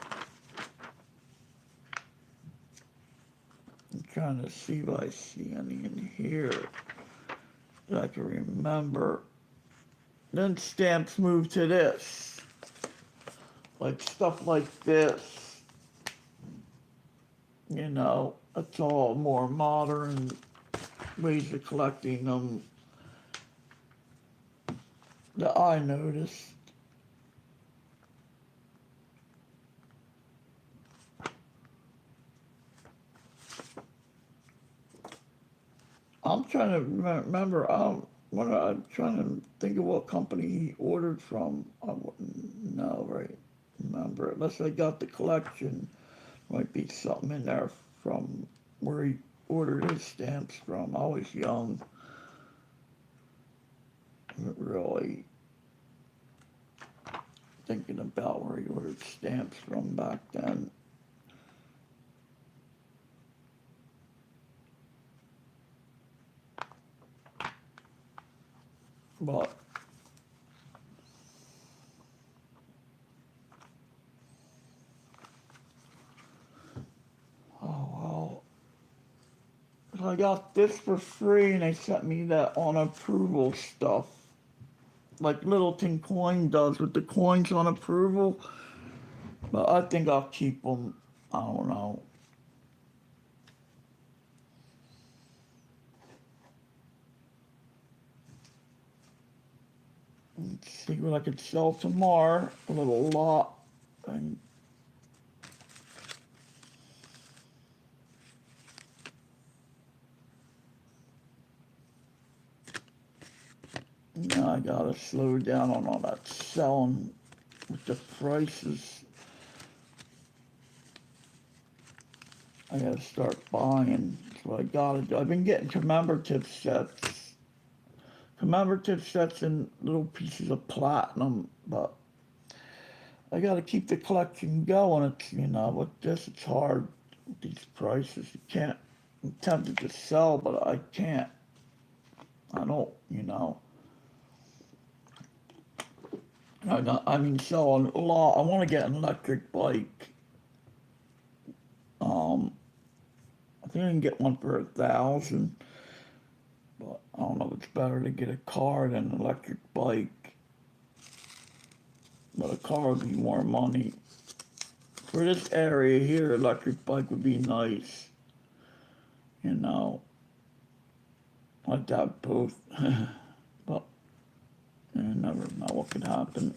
I'm trying to see if I see any in here that I can remember. Then stamps moved to this. Like stuff like this. You know, it's all more modern ways of collecting them that I noticed. I'm trying to remember. I'm trying to think of what company he ordered from. I wouldn't know, right? Remember, unless I got the collection, might be something in there from where he ordered his stamps from. I was young, not really thinking about where he ordered stamps from back then. But oh well, I got this for free, and they sent me that on approval stuff, like Littleton Coin does with the coins on approval. But I think I'll keep them. I don't know. Let's see what I could sell tomorrow. A little lot. And now I gotta slow down on all that selling with the prices. I gotta start buying. That's what I gotta do. I've been getting commemorative sets. Commemorative sets and little pieces of platinum, but I gotta keep the collection going. It's, you know, with this, it's hard with these prices. You can't, I'm tempted to sell, but I can't. I don't, you know. I mean, selling a lot. I want to get an electric bike. I think I can get one for 1,000, but I don't know if it's better to get a car than an electric bike. But a car would be more money. For this area here, electric bike would be nice. You know, I'd have both. But you never know what could happen.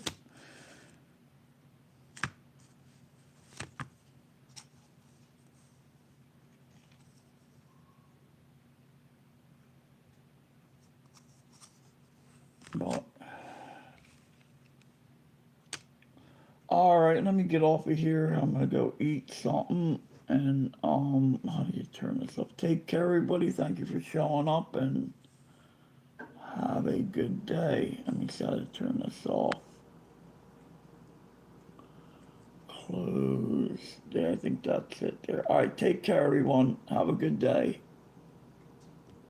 But all right, let me get off of here. I'm gonna go eat something. And how do you turn this up? Take care, everybody. Thank you for showing up, and have a good day. Let me see how to turn this off. Close. There, I think that's it there. All right, take care, everyone. Have a good day.